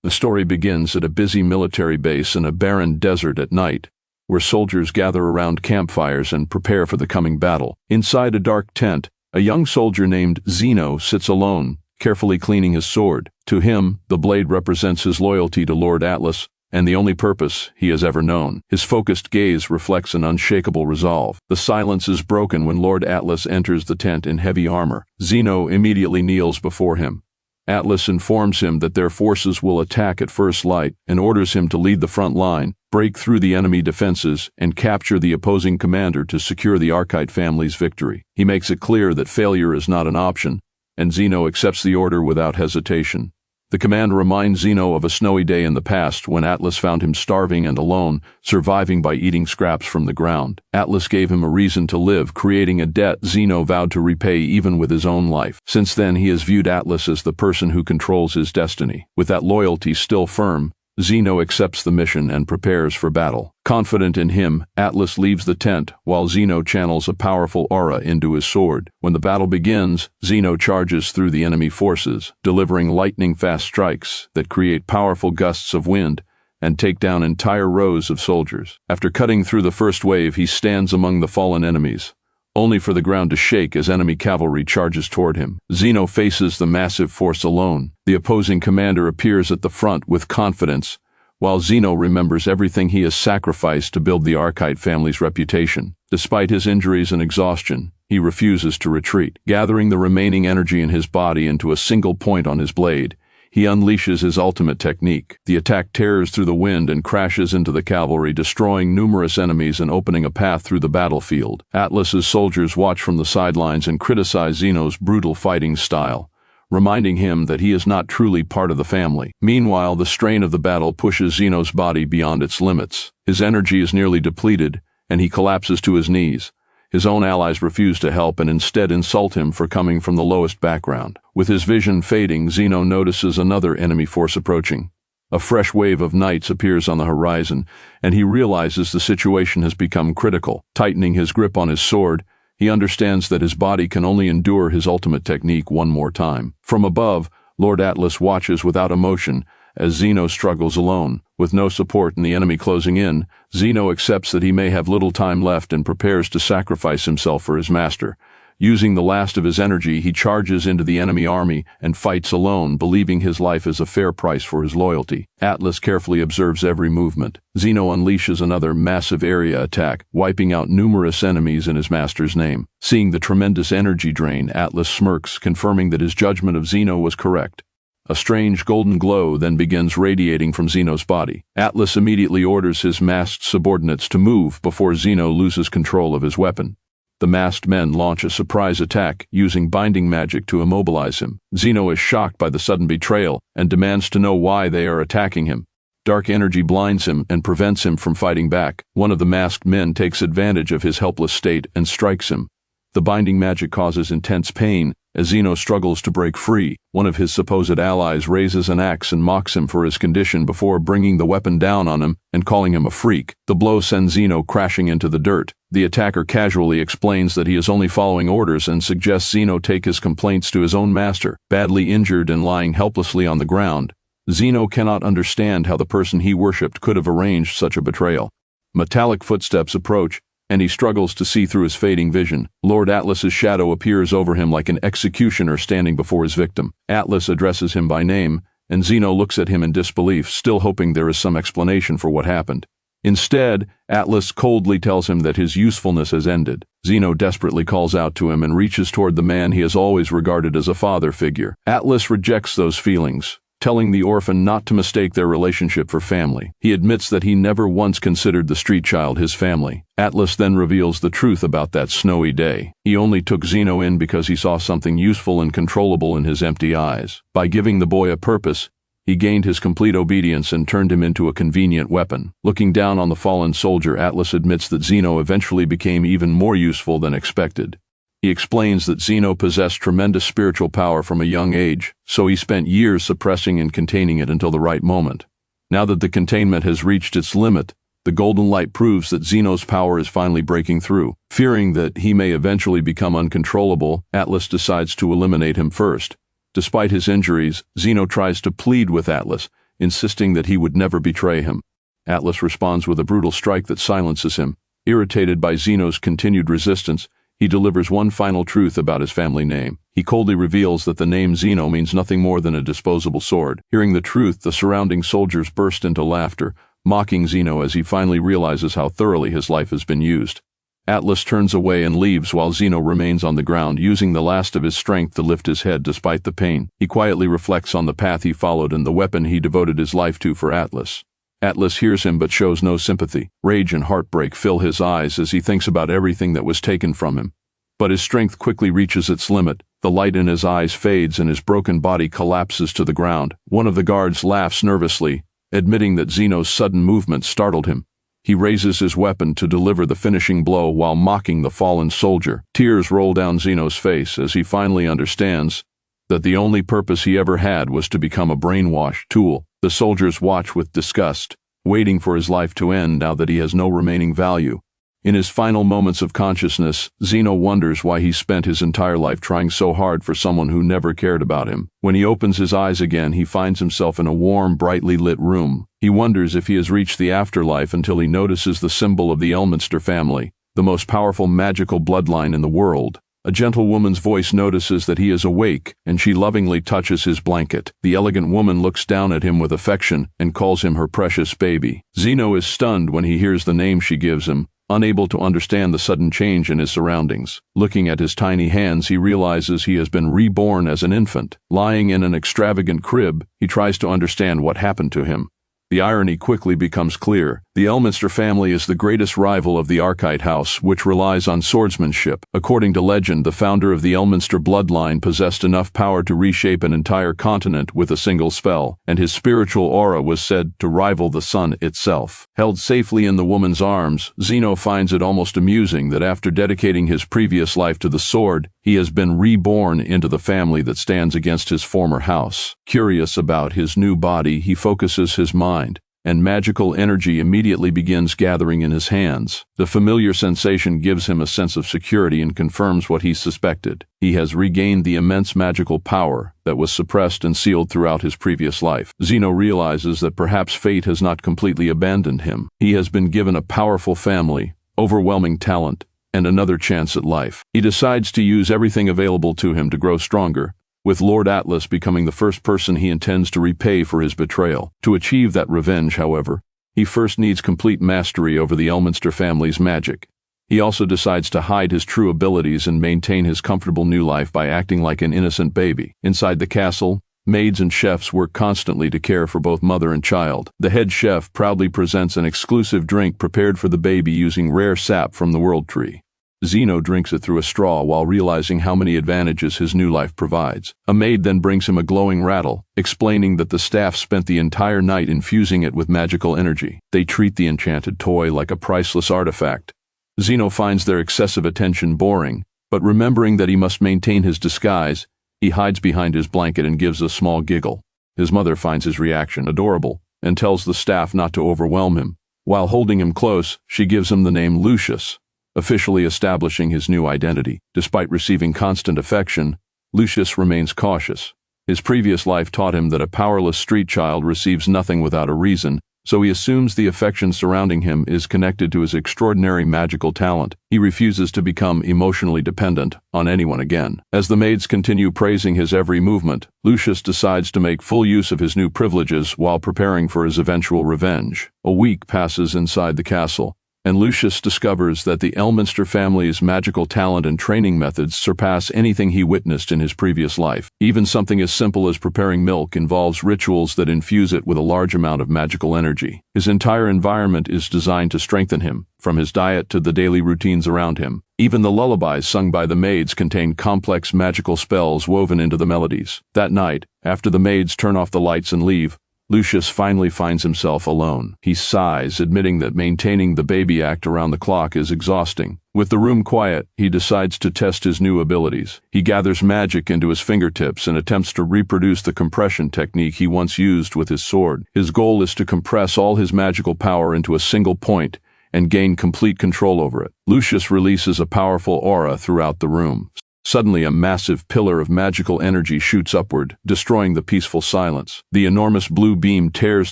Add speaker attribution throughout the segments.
Speaker 1: The story begins at a busy military base in a barren desert at night, where soldiers gather around campfires and prepare for the coming battle. Inside a dark tent, a young soldier named Zeno sits alone, carefully cleaning his sword. To him, the blade represents his loyalty to Lord Atlas, and the only purpose he has ever known. His focused gaze reflects an unshakable resolve. The silence is broken when Lord Atlas enters the tent in heavy armor. Zeno immediately kneels before him. Atlas informs him that their forces will attack at first light and orders him to lead the front line, break through the enemy defenses, and capture the opposing commander to secure the Archite family's victory. He makes it clear that failure is not an option, and Zeno accepts the order without hesitation. The command reminds Zeno of a snowy day in the past when Atlas found him starving and alone, surviving by eating scraps from the ground. Atlas gave him a reason to live, creating a debt Zeno vowed to repay even with his own life. Since then, he has viewed Atlas as the person who controls his destiny. With that loyalty still firm, Zeno accepts the mission and prepares for battle. Confident in him, Atlas leaves the tent while Zeno channels a powerful aura into his sword. When the battle begins, Zeno charges through the enemy forces, delivering lightning-fast strikes that create powerful gusts of wind and take down entire rows of soldiers. After cutting through the first wave, he stands among the fallen enemies, only for the ground to shake as enemy cavalry charges toward him. Zeno faces the massive force alone. The opposing commander appears at the front with confidence, while Zeno remembers everything he has sacrificed to build the Archite family's reputation. Despite his injuries and exhaustion, he refuses to retreat. Gathering the remaining energy in his body into a single point on his blade, he unleashes his ultimate technique. The attack tears through the wind and crashes into the cavalry, destroying numerous enemies and opening a path through the battlefield. Atlas's soldiers watch from the sidelines and criticize Zeno's brutal fighting style, reminding him that he is not truly part of the family. Meanwhile, the strain of the battle pushes Zeno's body beyond its limits. His energy is nearly depleted, and he collapses to his knees. His own allies refuse to help and instead insult him for coming from the lowest background. With his vision fading, Zeno notices another enemy force approaching. A fresh wave of knights appears on the horizon, and he realizes the situation has become critical. Tightening his grip on his sword, he understands that his body can only endure his ultimate technique one more time. From above, Lord Atlas watches without emotion as Zeno struggles alone. With no support and the enemy closing in, Zeno accepts that he may have little time left and prepares to sacrifice himself for his master. Using the last of his energy, he charges into the enemy army and fights alone, believing his life is a fair price for his loyalty. Atlas carefully observes every movement. Zeno unleashes another massive area attack, wiping out numerous enemies in his master's name. Seeing the tremendous energy drain, Atlas smirks, confirming that his judgment of Zeno was correct. A strange golden glow then begins radiating from Zeno's body. Atlas immediately orders his masked subordinates to move before Zeno loses control of his weapon. The masked men launch a surprise attack, using binding magic to immobilize him. Zeno is shocked by the sudden betrayal and demands to know why they are attacking him. Dark energy blinds him and prevents him from fighting back. One of the masked men takes advantage of his helpless state and strikes him. The binding magic causes intense pain as Zeno struggles to break free. One of his supposed allies raises an axe and mocks him for his condition before bringing the weapon down on him and calling him a freak. The blow sends Zeno crashing into the dirt. The attacker casually explains that he is only following orders and suggests Zeno take his complaints to his own master. Badly injured and lying helplessly on the ground, Zeno cannot understand how the person he worshipped could have arranged such a betrayal. Metallic footsteps approach, and he struggles to see through his fading vision. Lord Atlas's shadow appears over him like an executioner standing before his victim. Atlas addresses him by name, and Zeno looks at him in disbelief, still hoping there is some explanation for what happened. Instead, Atlas coldly tells him that his usefulness has ended. Zeno desperately calls out to him and reaches toward the man he has always regarded as a father figure. Atlas rejects those feelings, telling the orphan not to mistake their relationship for family. He admits that he never once considered the street child his family. Atlas then reveals the truth about that snowy day. He only took Zeno in because he saw something useful and controllable in his empty eyes. By giving the boy a purpose, he gained his complete obedience and turned him into a convenient weapon. Looking down on the fallen soldier, Atlas admits that Zeno eventually became even more useful than expected. He explains that Zeno possessed tremendous spiritual power from a young age, so he spent years suppressing and containing it until the right moment. Now that the containment has reached its limit, the golden light proves that Zeno's power is finally breaking through. Fearing that he may eventually become uncontrollable, Atlas decides to eliminate him first. Despite his injuries, Zeno tries to plead with Atlas, insisting that he would never betray him. Atlas responds with a brutal strike that silences him. Irritated by Zeno's continued resistance, he delivers one final truth about his family name. He coldly reveals that the name Zeno means nothing more than a disposable sword. Hearing the truth, the surrounding soldiers burst into laughter, mocking Zeno as he finally realizes how thoroughly his life has been used. Atlas turns away and leaves while Zeno remains on the ground, using the last of his strength to lift his head despite the pain. He quietly reflects on the path he followed and the weapon he devoted his life to for Atlas. Atlas hears him but shows no sympathy. Rage and heartbreak fill his eyes as he thinks about everything that was taken from him. But his strength quickly reaches its limit. The light in his eyes fades and his broken body collapses to the ground. One of the guards laughs nervously, admitting that Zeno's sudden movement startled him. He raises his weapon to deliver the finishing blow while mocking the fallen soldier. Tears roll down Zeno's face as he finally understands that the only purpose he ever had was to become a brainwashed tool. The soldiers watch with disgust, waiting for his life to end now that he has no remaining value. In his final moments of consciousness, Zeno wonders why he spent his entire life trying so hard for someone who never cared about him. When he opens his eyes again, he finds himself in a warm, brightly lit room. He wonders if he has reached the afterlife until he notices the symbol of the Elminster family, the most powerful magical bloodline in the world. A gentle woman's voice notices that he is awake, and she lovingly touches his blanket. The elegant woman looks down at him with affection and calls him her precious baby. Zeno is stunned when he hears the name she gives him, unable to understand the sudden change in his surroundings. Looking at his tiny hands, he realizes he has been reborn as an infant. Lying in an extravagant crib, he tries to understand what happened to him. The irony quickly becomes clear. The Elminster family is the greatest rival of the Archite house, which relies on swordsmanship. According to legend, the founder of the Elminster bloodline possessed enough power to reshape an entire continent with a single spell, and his spiritual aura was said to rival the sun itself. Held safely in the woman's arms, Zeno finds it almost amusing that after dedicating his previous life to the sword, he has been reborn into the family that stands against his former house. Curious about his new body, he focuses his mind, and magical energy immediately begins gathering in his hands. The familiar sensation gives him a sense of security and confirms what he suspected. He has regained the immense magical power that was suppressed and sealed throughout his previous life. Zeno realizes that perhaps fate has not completely abandoned him. He has been given a powerful family, overwhelming talent, and another chance at life. He decides to use everything available to him to grow stronger, with Lord Atlas becoming the first person he intends to repay for his betrayal. To achieve that revenge, however, he first needs complete mastery over the Elminster family's magic. He also decides to hide his true abilities and maintain his comfortable new life by acting like an innocent baby. Inside the castle, maids and chefs work constantly to care for both mother and child. The head chef proudly presents an exclusive drink prepared for the baby using rare sap from the world tree. Zeno drinks it through a straw while realizing how many advantages his new life provides. A maid then brings him a glowing rattle, explaining that the staff spent the entire night infusing it with magical energy. They treat the enchanted toy like a priceless artifact. Zeno finds their excessive attention boring, but remembering that he must maintain his disguise, he hides behind his blanket and gives a small giggle. His mother finds his reaction adorable and tells the staff not to overwhelm him. While holding him close, she gives him the name Lucius, officially establishing his new identity. Despite receiving constant affection, Lucius remains cautious. His previous life taught him that a powerless street child receives nothing without a reason, so he assumes the affection surrounding him is connected to his extraordinary magical talent. He refuses to become emotionally dependent on anyone again. As the maids continue praising his every movement, Lucius decides to make full use of his new privileges while preparing for his eventual revenge. A week passes inside the castle, and Lucius discovers that the Elminster family's magical talent and training methods surpass anything he witnessed in his previous life. Even something as simple as preparing milk involves rituals that infuse it with a large amount of magical energy. His entire environment is designed to strengthen him, from his diet to the daily routines around him. Even the lullabies sung by the maids contain complex magical spells woven into the melodies. That night, after the maids turn off the lights and leave, Lucius finally finds himself alone. He sighs, admitting that maintaining the baby act around the clock is exhausting. With the room quiet, he decides to test his new abilities. He gathers magic into his fingertips and attempts to reproduce the compression technique he once used with his sword. His goal is to compress all his magical power into a single point and gain complete control over it. Lucius releases a powerful aura throughout the room. Suddenly, a massive pillar of magical energy shoots upward, destroying the peaceful silence. The enormous blue beam tears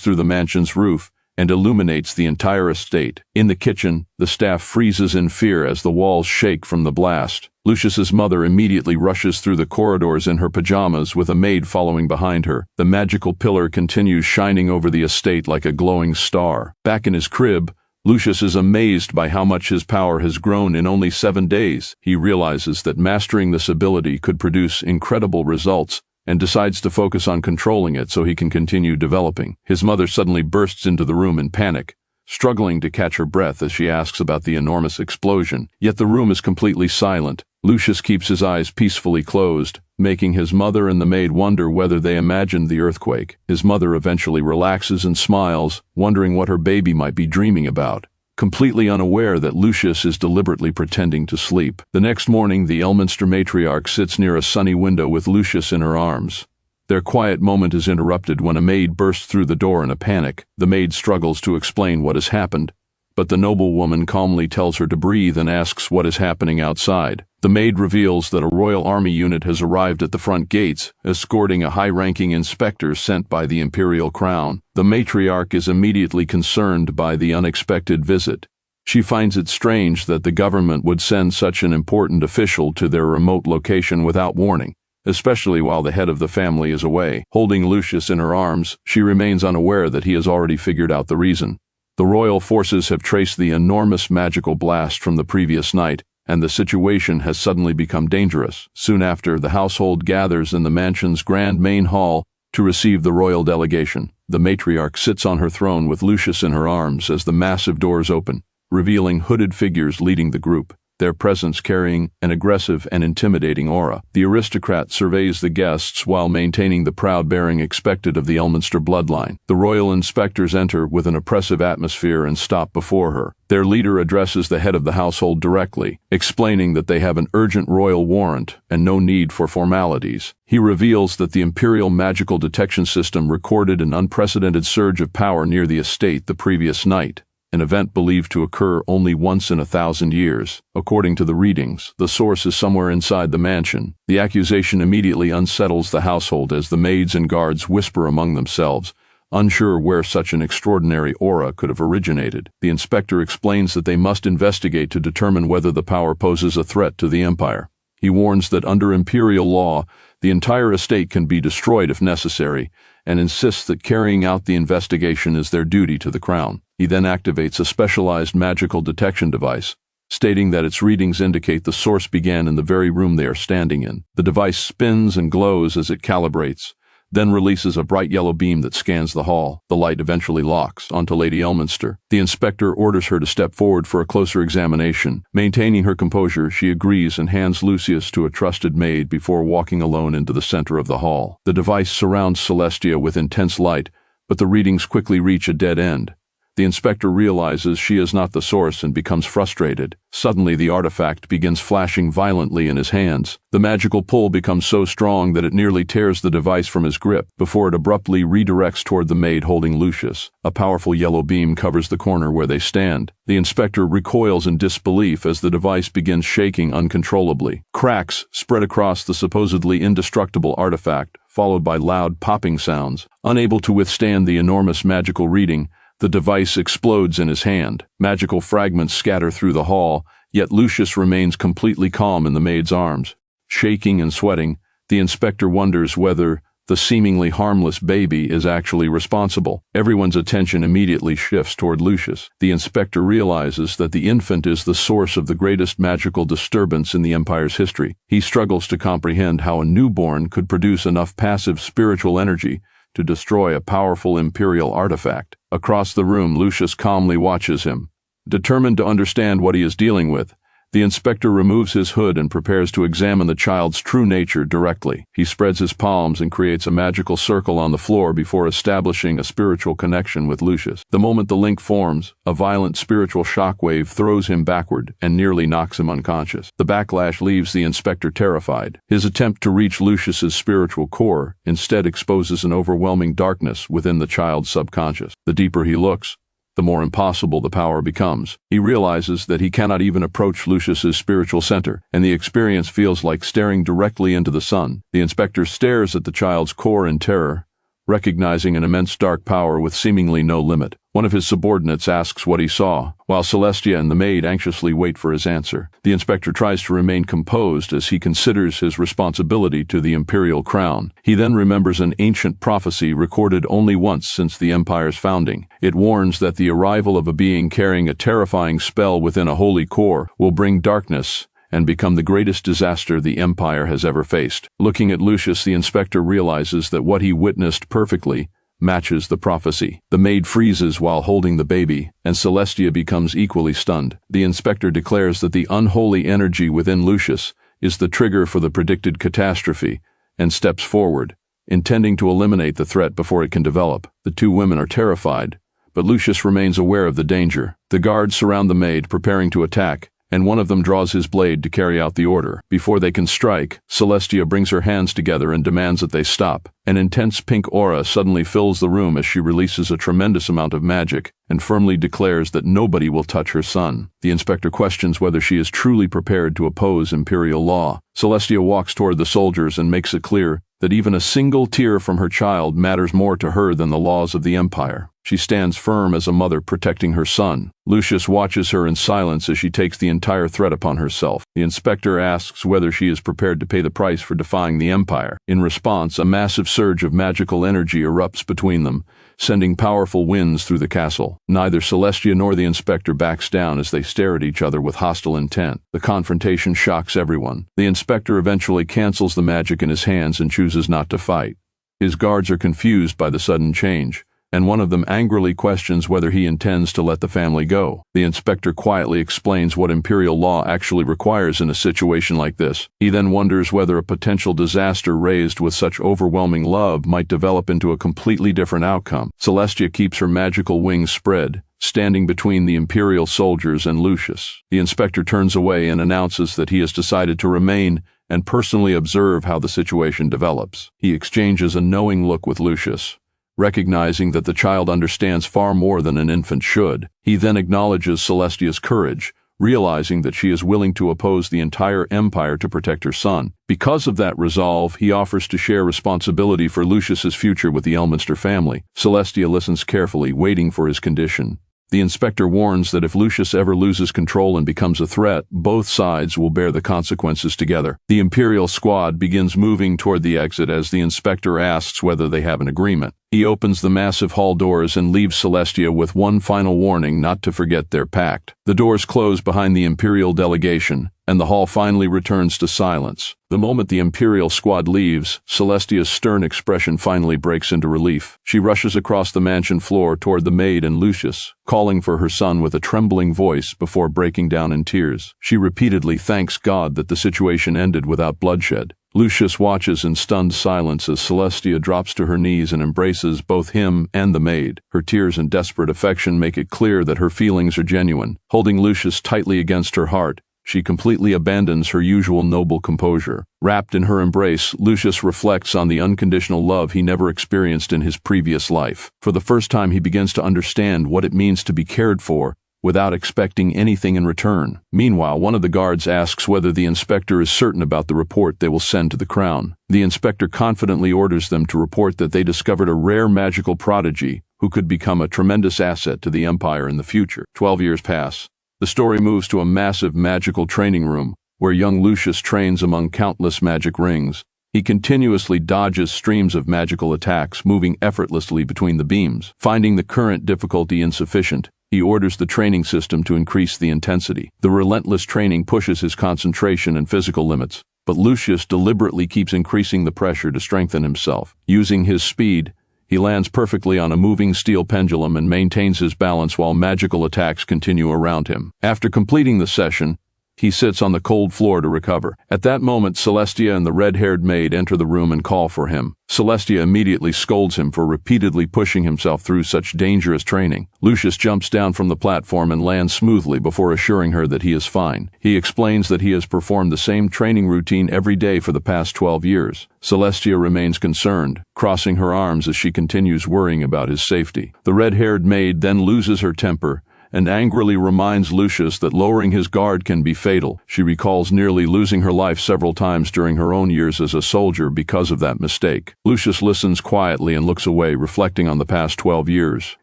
Speaker 1: through the mansion's roof and illuminates the entire estate. In the kitchen, the staff freezes in fear as the walls shake from the blast. Lucius's mother immediately rushes through the corridors in her pajamas with a maid following behind her. The magical pillar continues shining over the estate like a glowing star. Back in his crib, Lucius is amazed by how much his power has grown in only 7 days. He realizes that mastering this ability could produce incredible results and decides to focus on controlling it so he can continue developing. His mother suddenly bursts into the room in panic, struggling to catch her breath as she asks about the enormous explosion. Yet the room is completely silent. Lucius keeps his eyes peacefully closed, making his mother and the maid wonder whether they imagined the earthquake. His mother eventually relaxes and smiles, wondering what her baby might be dreaming about, completely unaware that Lucius is deliberately pretending to sleep. The next morning, the Elminster matriarch sits near a sunny window with Lucius in her arms. Their quiet moment is interrupted when a maid bursts through the door in a panic. The maid struggles to explain what has happened, but the noblewoman calmly tells her to breathe and asks what is happening outside. The maid reveals that a royal army unit has arrived at the front gates, escorting a high-ranking inspector sent by the imperial crown. The matriarch is immediately concerned by the unexpected visit. She finds it strange that the government would send such an important official to their remote location without warning, especially while the head of the family is away. Holding Lucius in her arms, she remains unaware that he has already figured out the reason. The royal forces have traced the enormous magical blast from the previous night, and the situation has suddenly become dangerous. Soon after, the household gathers in the mansion's grand main hall to receive the royal delegation. The matriarch sits on her throne with Lucius in her arms as the massive doors open, revealing hooded figures leading the group, their presence carrying an aggressive and intimidating aura. The aristocrat surveys the guests while maintaining the proud bearing expected of the Elminster bloodline. The royal inspectors enter with an oppressive atmosphere and stop before her. Their leader addresses the head of the household directly, explaining that they have an urgent royal warrant and no need for formalities. He reveals that the Imperial Magical Detection System recorded an unprecedented surge of power near the estate the previous night, an event believed to occur only once in 1,000 years. According to the readings, the source is somewhere inside the mansion. The accusation immediately unsettles the household as the maids and guards whisper among themselves, unsure where such an extraordinary aura could have originated. The inspector explains that they must investigate to determine whether the power poses a threat to the empire. He warns that under imperial law, the entire estate can be destroyed if necessary, and insists that carrying out the investigation is their duty to the crown. He then activates a specialized magical detection device, stating that its readings indicate the source began in the very room they are standing in. The device spins and glows as it calibrates, then releases a bright yellow beam that scans the hall. The light eventually locks onto Lady Elminster. The inspector orders her to step forward for a closer examination. Maintaining her composure, she agrees and hands Lucius to a trusted maid before walking alone into the center of the hall. The device surrounds Celestia with intense light, but the readings quickly reach a dead end. The inspector realizes she is not the source and becomes frustrated. Suddenly, the artifact begins flashing violently in his hands. The magical pull becomes so strong that it nearly tears the device from his grip, before it abruptly redirects toward the maid holding Lucius. A powerful yellow beam covers the corner where they stand. The inspector recoils in disbelief as the device begins shaking uncontrollably. Cracks spread across the supposedly indestructible artifact, followed by loud popping sounds. Unable to withstand the enormous magical reading, the device explodes in his hand. Magical fragments scatter through the hall, yet Lucius remains completely calm in the maid's arms. Shaking and sweating, the inspector wonders whether the seemingly harmless baby is actually responsible. Everyone's attention immediately shifts toward Lucius. The inspector realizes that the infant is the source of the greatest magical disturbance in the Empire's history. He struggles to comprehend how a newborn could produce enough passive spiritual energy to destroy a powerful imperial artifact. Across the room, Lucius calmly watches him. Determined to understand what he is dealing with, the inspector removes his hood and prepares to examine the child's true nature directly. He spreads his palms and creates a magical circle on the floor before establishing a spiritual connection with Lucius. The moment the link forms, a violent spiritual shockwave throws him backward and nearly knocks him unconscious. The backlash leaves the inspector terrified. His attempt to reach Lucius's spiritual core instead exposes an overwhelming darkness within the child's subconscious. The deeper he looks, the more impossible the power becomes. He realizes that he cannot even approach Lucius's spiritual center, and the experience feels like staring directly into the sun. The inspector stares at the child's core in terror, recognizing an immense dark power with seemingly no limit. One of his subordinates asks what he saw, while Celestia and the maid anxiously wait for his answer. The inspector tries to remain composed as he considers his responsibility to the imperial crown. He then remembers an ancient prophecy recorded only once since the empire's founding. It warns that the arrival of a being carrying a terrifying spell within a holy core will bring darkness and become the greatest disaster the Empire has ever faced. Looking at Lucius, the inspector realizes that what he witnessed perfectly matches the prophecy. The maid freezes while holding the baby, and Celestia becomes equally stunned. The inspector declares that the unholy energy within Lucius is the trigger for the predicted catastrophe, and steps forward, intending to eliminate the threat before it can develop. The two women are terrified, but Lucius remains aware of the danger. The guards surround the maid, preparing to attack, and one of them draws his blade to carry out the order. Before they can strike, Celestia brings her hands together and demands that they stop. An intense pink aura suddenly fills the room as she releases a tremendous amount of magic and firmly declares that nobody will touch her son. The inspector questions whether she is truly prepared to oppose imperial law. Celestia walks toward the soldiers and makes it clear that even a single tear from her child matters more to her than the laws of the Empire. She stands firm as a mother protecting her son. Lucius watches her in silence as she takes the entire threat upon herself. The inspector asks whether she is prepared to pay the price for defying the Empire. In response, a massive surge of magical energy erupts between them, sending powerful winds through the castle. Neither Celestia nor the inspector backs down as they stare at each other with hostile intent. The confrontation shocks everyone. The inspector eventually cancels the magic in his hands and chooses not to fight. His guards are confused by the sudden change, and one of them angrily questions whether he intends to let the family go. The inspector quietly explains what imperial law actually requires in a situation like this. He then wonders whether a potential disaster raised with such overwhelming love might develop into a completely different outcome. Celestia keeps her magical wings spread, standing between the imperial soldiers and Lucius. The inspector turns away and announces that he has decided to remain and personally observe how the situation develops. He exchanges a knowing look with Lucius, recognizing that the child understands far more than an infant should. He then acknowledges Celestia's courage, realizing that she is willing to oppose the entire empire to protect her son. Because of that resolve, he offers to share responsibility for Lucius's future with the Elminster family. Celestia listens carefully, waiting for his condition. The inspector warns that if Lucius ever loses control and becomes a threat, both sides will bear the consequences together. The Imperial squad begins moving toward the exit as the inspector asks whether they have an agreement. He opens the massive hall doors and leaves Celestia with one final warning not to forget their pact. The doors close behind the Imperial delegation, and the hall finally returns to silence. The moment the Imperial squad leaves, Celestia's stern expression finally breaks into relief. She rushes across the mansion floor toward the maid and Lucius, calling for her son with a trembling voice before breaking down in tears. She repeatedly thanks God that the situation ended without bloodshed. Lucius watches in stunned silence as Celestia drops to her knees and embraces both him and the maid. Her tears and desperate affection make it clear that her feelings are genuine. Holding Lucius tightly against her heart, she completely abandons her usual noble composure. Wrapped in her embrace, Lucius reflects on the unconditional love he never experienced in his previous life. For the first time, he begins to understand what it means to be cared for without expecting anything in return. Meanwhile, one of the guards asks whether the inspector is certain about the report they will send to the crown. The inspector confidently orders them to report that they discovered a rare magical prodigy who could become a tremendous asset to the Empire in the future. 12 years pass. The story moves to a massive magical training room, where young Lucius trains among countless magic rings. He continuously dodges streams of magical attacks, moving effortlessly between the beams. Finding the current difficulty insufficient, he orders the training system to increase the intensity. The relentless training pushes his concentration and physical limits, but Lucius deliberately keeps increasing the pressure to strengthen himself. Using his speed, he lands perfectly on a moving steel pendulum and maintains his balance while magical attacks continue around him. After completing the session, He sits on the cold floor to recover. At that moment, Celestia and the red-haired maid enter the room and call for him. Celestia immediately scolds him for repeatedly pushing himself through such dangerous training. Lucius jumps down from the platform and lands smoothly before assuring her that he is fine. He explains that he has performed the same training routine every day for the past 12 years. Celestia remains concerned, crossing her arms as she continues worrying about his safety. The red-haired maid then loses her temper and angrily reminds Lucius that lowering his guard can be fatal. She recalls nearly losing her life several times during her own years as a soldier because of that mistake. Lucius listens quietly and looks away, reflecting on the past 12 years.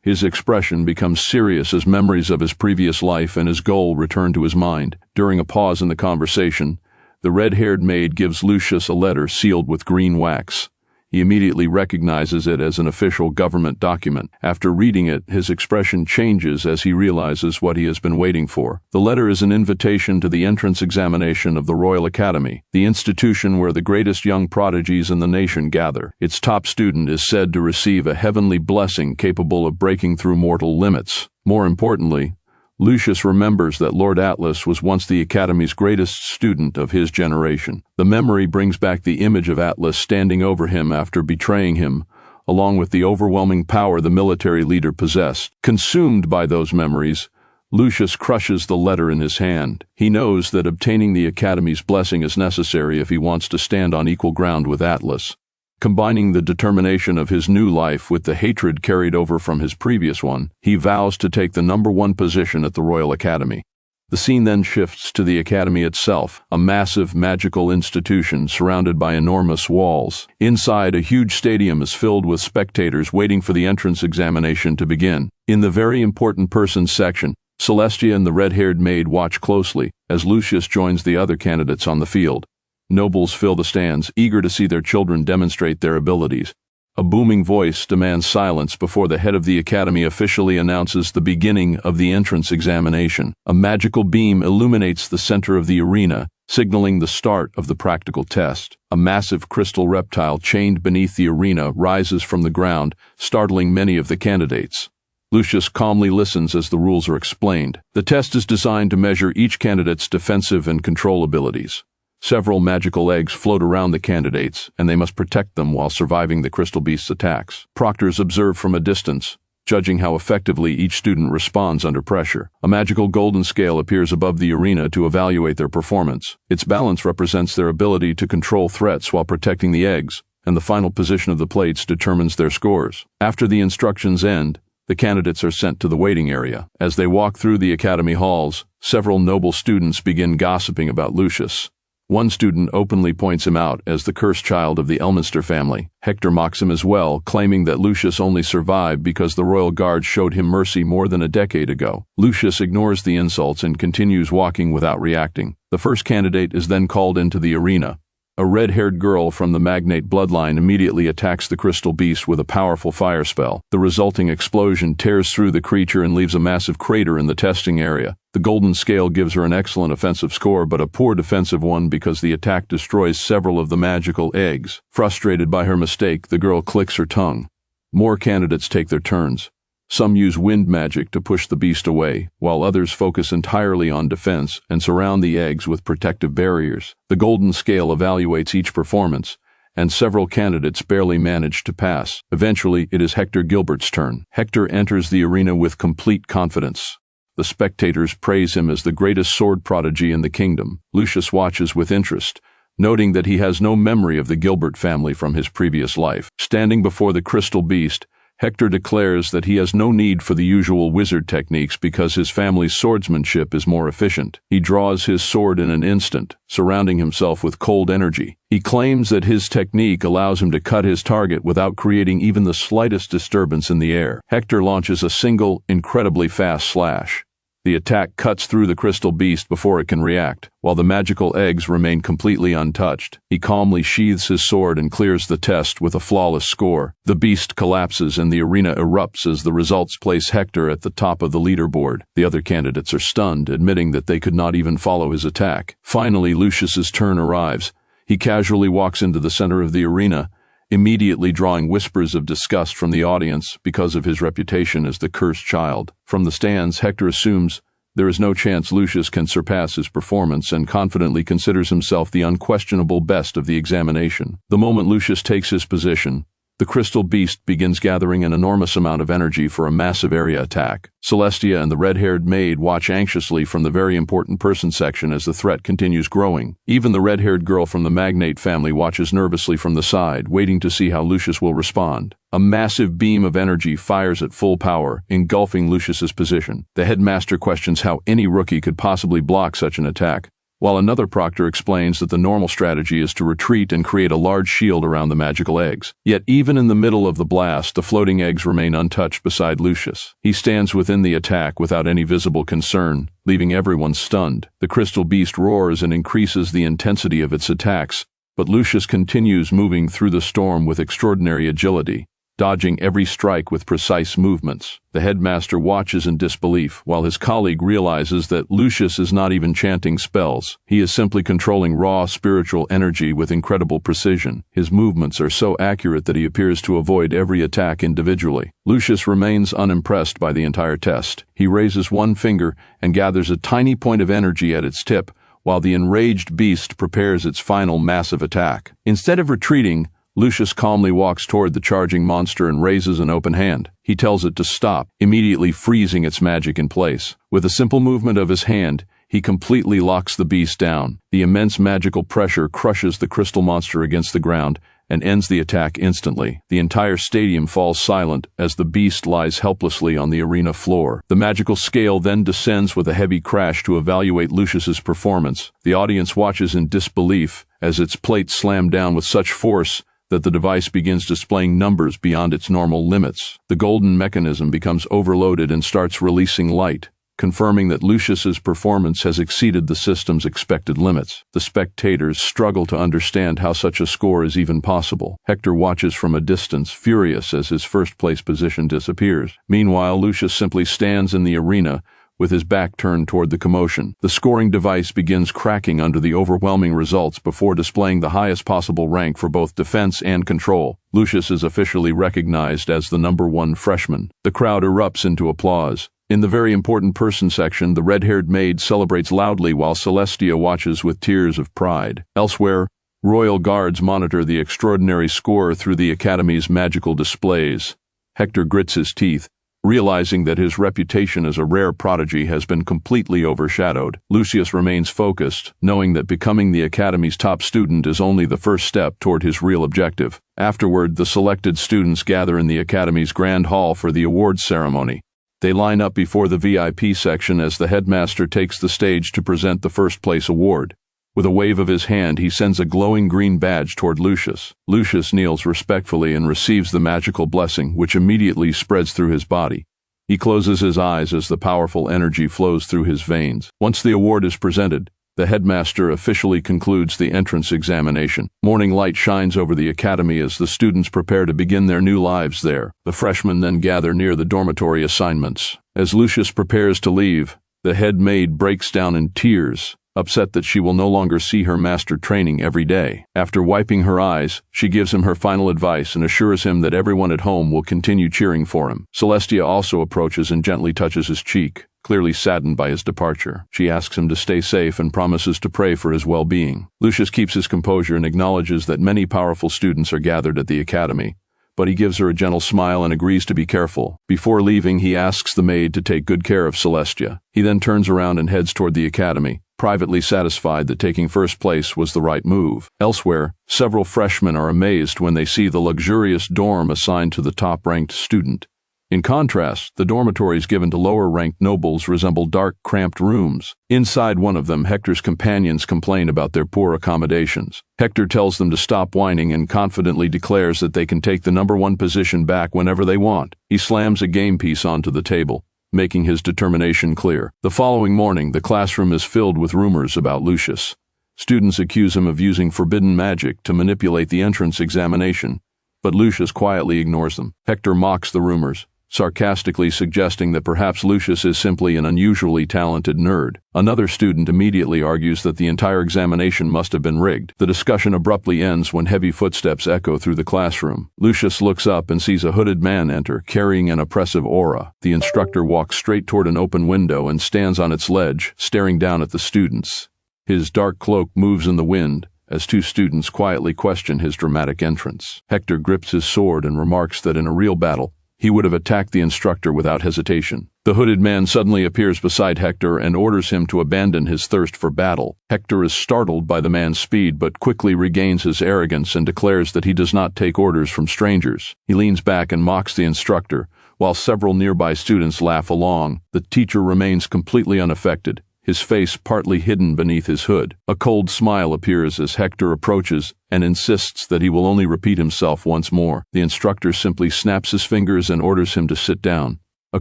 Speaker 1: His expression becomes serious as memories of his previous life and his goal return to his mind. During a pause in the conversation, the red-haired maid gives Lucius a letter sealed with green wax. He immediately recognizes it as an official government document. After reading it, his expression changes as he realizes what he has been waiting for. The letter is an invitation to the entrance examination of the Royal Academy, the institution where the greatest young prodigies in the nation gather. Its top student is said to receive a heavenly blessing capable of breaking through mortal limits. More importantly, Lucius remembers that Lord Atlas was once the Academy's greatest student of his generation. The memory brings back the image of Atlas standing over him after betraying him, along with the overwhelming power the military leader possessed. Consumed by those memories, Lucius crushes the letter in his hand. He knows that obtaining the Academy's blessing is necessary if he wants to stand on equal ground with Atlas. Combining the determination of his new life with the hatred carried over from his previous one, he vows to take the #1 position at the Royal Academy. The scene then shifts to the Academy itself, a massive magical institution surrounded by enormous walls. Inside, a huge stadium is filled with spectators waiting for the entrance examination to begin. In the very important persons section, Celestia and the red-haired maid watch closely as Lucius joins the other candidates on the field. Nobles fill the stands, eager to see their children demonstrate their abilities. A booming voice demands silence before the head of the Academy officially announces the beginning of the entrance examination. A magical beam illuminates the center of the arena, signaling the start of the practical test. A massive crystal reptile chained beneath the arena rises from the ground, startling many of the candidates. Lucius calmly listens as the rules are explained. The test is designed to measure each candidate's defensive and control abilities. Several magical eggs float around the candidates, and they must protect them while surviving the crystal beast's attacks. Proctors observe from a distance, judging how effectively each student responds under pressure. A magical golden scale appears above the arena to evaluate their performance. Its balance represents their ability to control threats while protecting the eggs, and the final position of the plates determines their scores. After the instructions end, the candidates are sent to the waiting area. As they walk through the academy halls, several noble students begin gossiping about Lucius. One student openly points him out as the cursed child of the Elminster family. Hector mocks him as well, claiming that Lucius only survived because the royal guard showed him mercy more than a decade ago. Lucius ignores the insults and continues walking without reacting. The first candidate is then called into the arena. A red-haired girl from the magnate bloodline immediately attacks the crystal beast with a powerful fire spell. The resulting explosion tears through the creature and leaves a massive crater in the testing area. The golden scale gives her an excellent offensive score, but a poor defensive one because the attack destroys several of the magical eggs. Frustrated by her mistake, the girl clicks her tongue. More candidates take their turns. Some use wind magic to push the beast away, while others focus entirely on defense and surround the eggs with protective barriers. The golden scale evaluates each performance, and several candidates barely manage to pass. Eventually, it is Hector Gilbert's turn. Hector enters the arena with complete confidence. The spectators praise him as the greatest sword prodigy in the kingdom. Lucius watches with interest, noting that he has no memory of the Gilbert family from his previous life. Standing before the crystal beast, Hector declares that he has no need for the usual wizard techniques because his family's swordsmanship is more efficient. He draws his sword in an instant, surrounding himself with cold energy. He claims that his technique allows him to cut his target without creating even the slightest disturbance in the air. Hector launches a single, incredibly fast slash. The attack cuts through the crystal beast before it can react, while the magical eggs remain completely untouched. He calmly sheathes his sword and clears the test with a flawless score. The beast collapses and the arena erupts as the results place Hector at the top of the leaderboard. The other candidates are stunned, admitting that they could not even follow his attack. Finally, Lucius's turn arrives. He casually walks into the center of the arena, immediately drawing whispers of disgust from the audience because of his reputation as the cursed child. From the stands, Hector assumes There is no chance Lucius can surpass his performance and confidently considers himself the unquestionable best of the examination. The moment Lucius takes his position, the crystal beast begins gathering an enormous amount of energy for a massive area attack. Celestia and the red-haired maid watch anxiously from the very important person section as the threat continues growing. Even the red-haired girl from the magnate family watches nervously from the side, waiting to see how Lucius will respond. A massive beam of energy fires at full power, engulfing Lucius's position. The headmaster questions how any rookie could possibly block such an attack, while another proctor explains that the normal strategy is to retreat and create a large shield around the magical eggs. Yet even in the middle of the blast, the floating eggs remain untouched beside Lucius. He stands within the attack without any visible concern, leaving everyone stunned. The crystal beast roars and increases the intensity of its attacks, but Lucius continues moving through the storm with extraordinary agility, dodging every strike with precise movements. The headmaster watches in disbelief, while his colleague realizes that Lucius is not even chanting spells. He is simply controlling raw spiritual energy with incredible precision. His movements are so accurate that he appears to avoid every attack individually. Lucius remains unimpressed by the entire test. He raises one finger and gathers a tiny point of energy at its tip, while the enraged beast prepares its final massive attack. Instead of retreating, Lucius calmly walks toward the charging monster and raises an open hand. He tells it to stop, immediately freezing its magic in place. With a simple movement of his hand, he completely locks the beast down. The immense magical pressure crushes the crystal monster against the ground and ends the attack instantly. The entire stadium falls silent as the beast lies helplessly on the arena floor. The magical scale then descends with a heavy crash to evaluate Lucius's performance. The audience watches in disbelief as its plates slam down with such force that the device begins displaying numbers beyond its normal limits. The golden mechanism becomes overloaded and starts releasing light, confirming that Lucius's performance has exceeded the system's expected limits. The spectators struggle to understand how such a score is even possible. Hector watches from a distance, furious as his first-place position disappears. Meanwhile, Lucius simply stands in the arena, with his back turned toward the commotion. The scoring device begins cracking under the overwhelming results before displaying the highest possible rank for both defense and control. Lucius is officially recognized as the #1 freshman. The crowd erupts into applause. In the very important person section, the red-haired maid celebrates loudly while Celestia watches with tears of pride. Elsewhere, royal guards monitor the extraordinary score through the academy's magical displays. Hector grits his teeth, realizing that his reputation as a rare prodigy has been completely overshadowed. Lucius remains focused, knowing that becoming the Academy's top student is only the first step toward his real objective. Afterward, the selected students gather in the Academy's grand hall for the awards ceremony. They line up before the VIP section as the headmaster takes the stage to present the first-place award. With a wave of his hand, he sends a glowing green badge toward Lucius. Lucius kneels respectfully and receives the magical blessing, which immediately spreads through his body. He closes his eyes as the powerful energy flows through his veins. Once the award is presented, the headmaster officially concludes the entrance examination. Morning light shines over the academy as the students prepare to begin their new lives there. The freshmen then gather near the dormitory assignments. As Lucius prepares to leave, the head maid breaks down in tears, upset that she will no longer see her master training every day. After wiping her eyes, she gives him her final advice and assures him that everyone at home will continue cheering for him. Celestia also approaches and gently touches his cheek, clearly saddened by his departure. She asks him to stay safe and promises to pray for his well-being. Lucius keeps his composure and acknowledges that many powerful students are gathered at the academy, but he gives her a gentle smile and agrees to be careful. Before leaving, he asks the maid to take good care of Celestia. He then turns around and heads toward the academy, privately satisfied that taking first place was the right move. Elsewhere, several freshmen are amazed when they see the luxurious dorm assigned to the top-ranked student. In contrast, the dormitories given to lower-ranked nobles resemble dark, cramped rooms. Inside one of them, Hector's companions complain about their poor accommodations. Hector tells them to stop whining and confidently declares that they can take the #1 position back whenever they want. He slams a game piece onto the table, making his determination clear. The following morning, the classroom is filled with rumors about Lucius. Students accuse him of using forbidden magic to manipulate the entrance examination, but Lucius quietly ignores them. Hector mocks the rumors, sarcastically suggesting that perhaps Lucius is simply an unusually talented nerd. Another student immediately argues that the entire examination must have been rigged. The discussion abruptly ends when heavy footsteps echo through the classroom. Lucius looks up and sees a hooded man enter, carrying an oppressive aura. The instructor walks straight toward an open window and stands on its ledge, staring down at the students. His dark cloak moves in the wind as two students quietly question his dramatic entrance. Hector grips his sword and remarks that in a real battle, he would have attacked the instructor without hesitation. The hooded man suddenly appears beside Hector and orders him to abandon his thirst for battle. Hector is startled by the man's speed but quickly regains his arrogance and declares that he does not take orders from strangers. He leans back and mocks the instructor, while several nearby students laugh along. The teacher remains completely unaffected, his face partly hidden beneath his hood. A cold smile appears as Hector approaches and insists that he will only repeat himself once more. The instructor simply snaps his fingers and orders him to sit down. A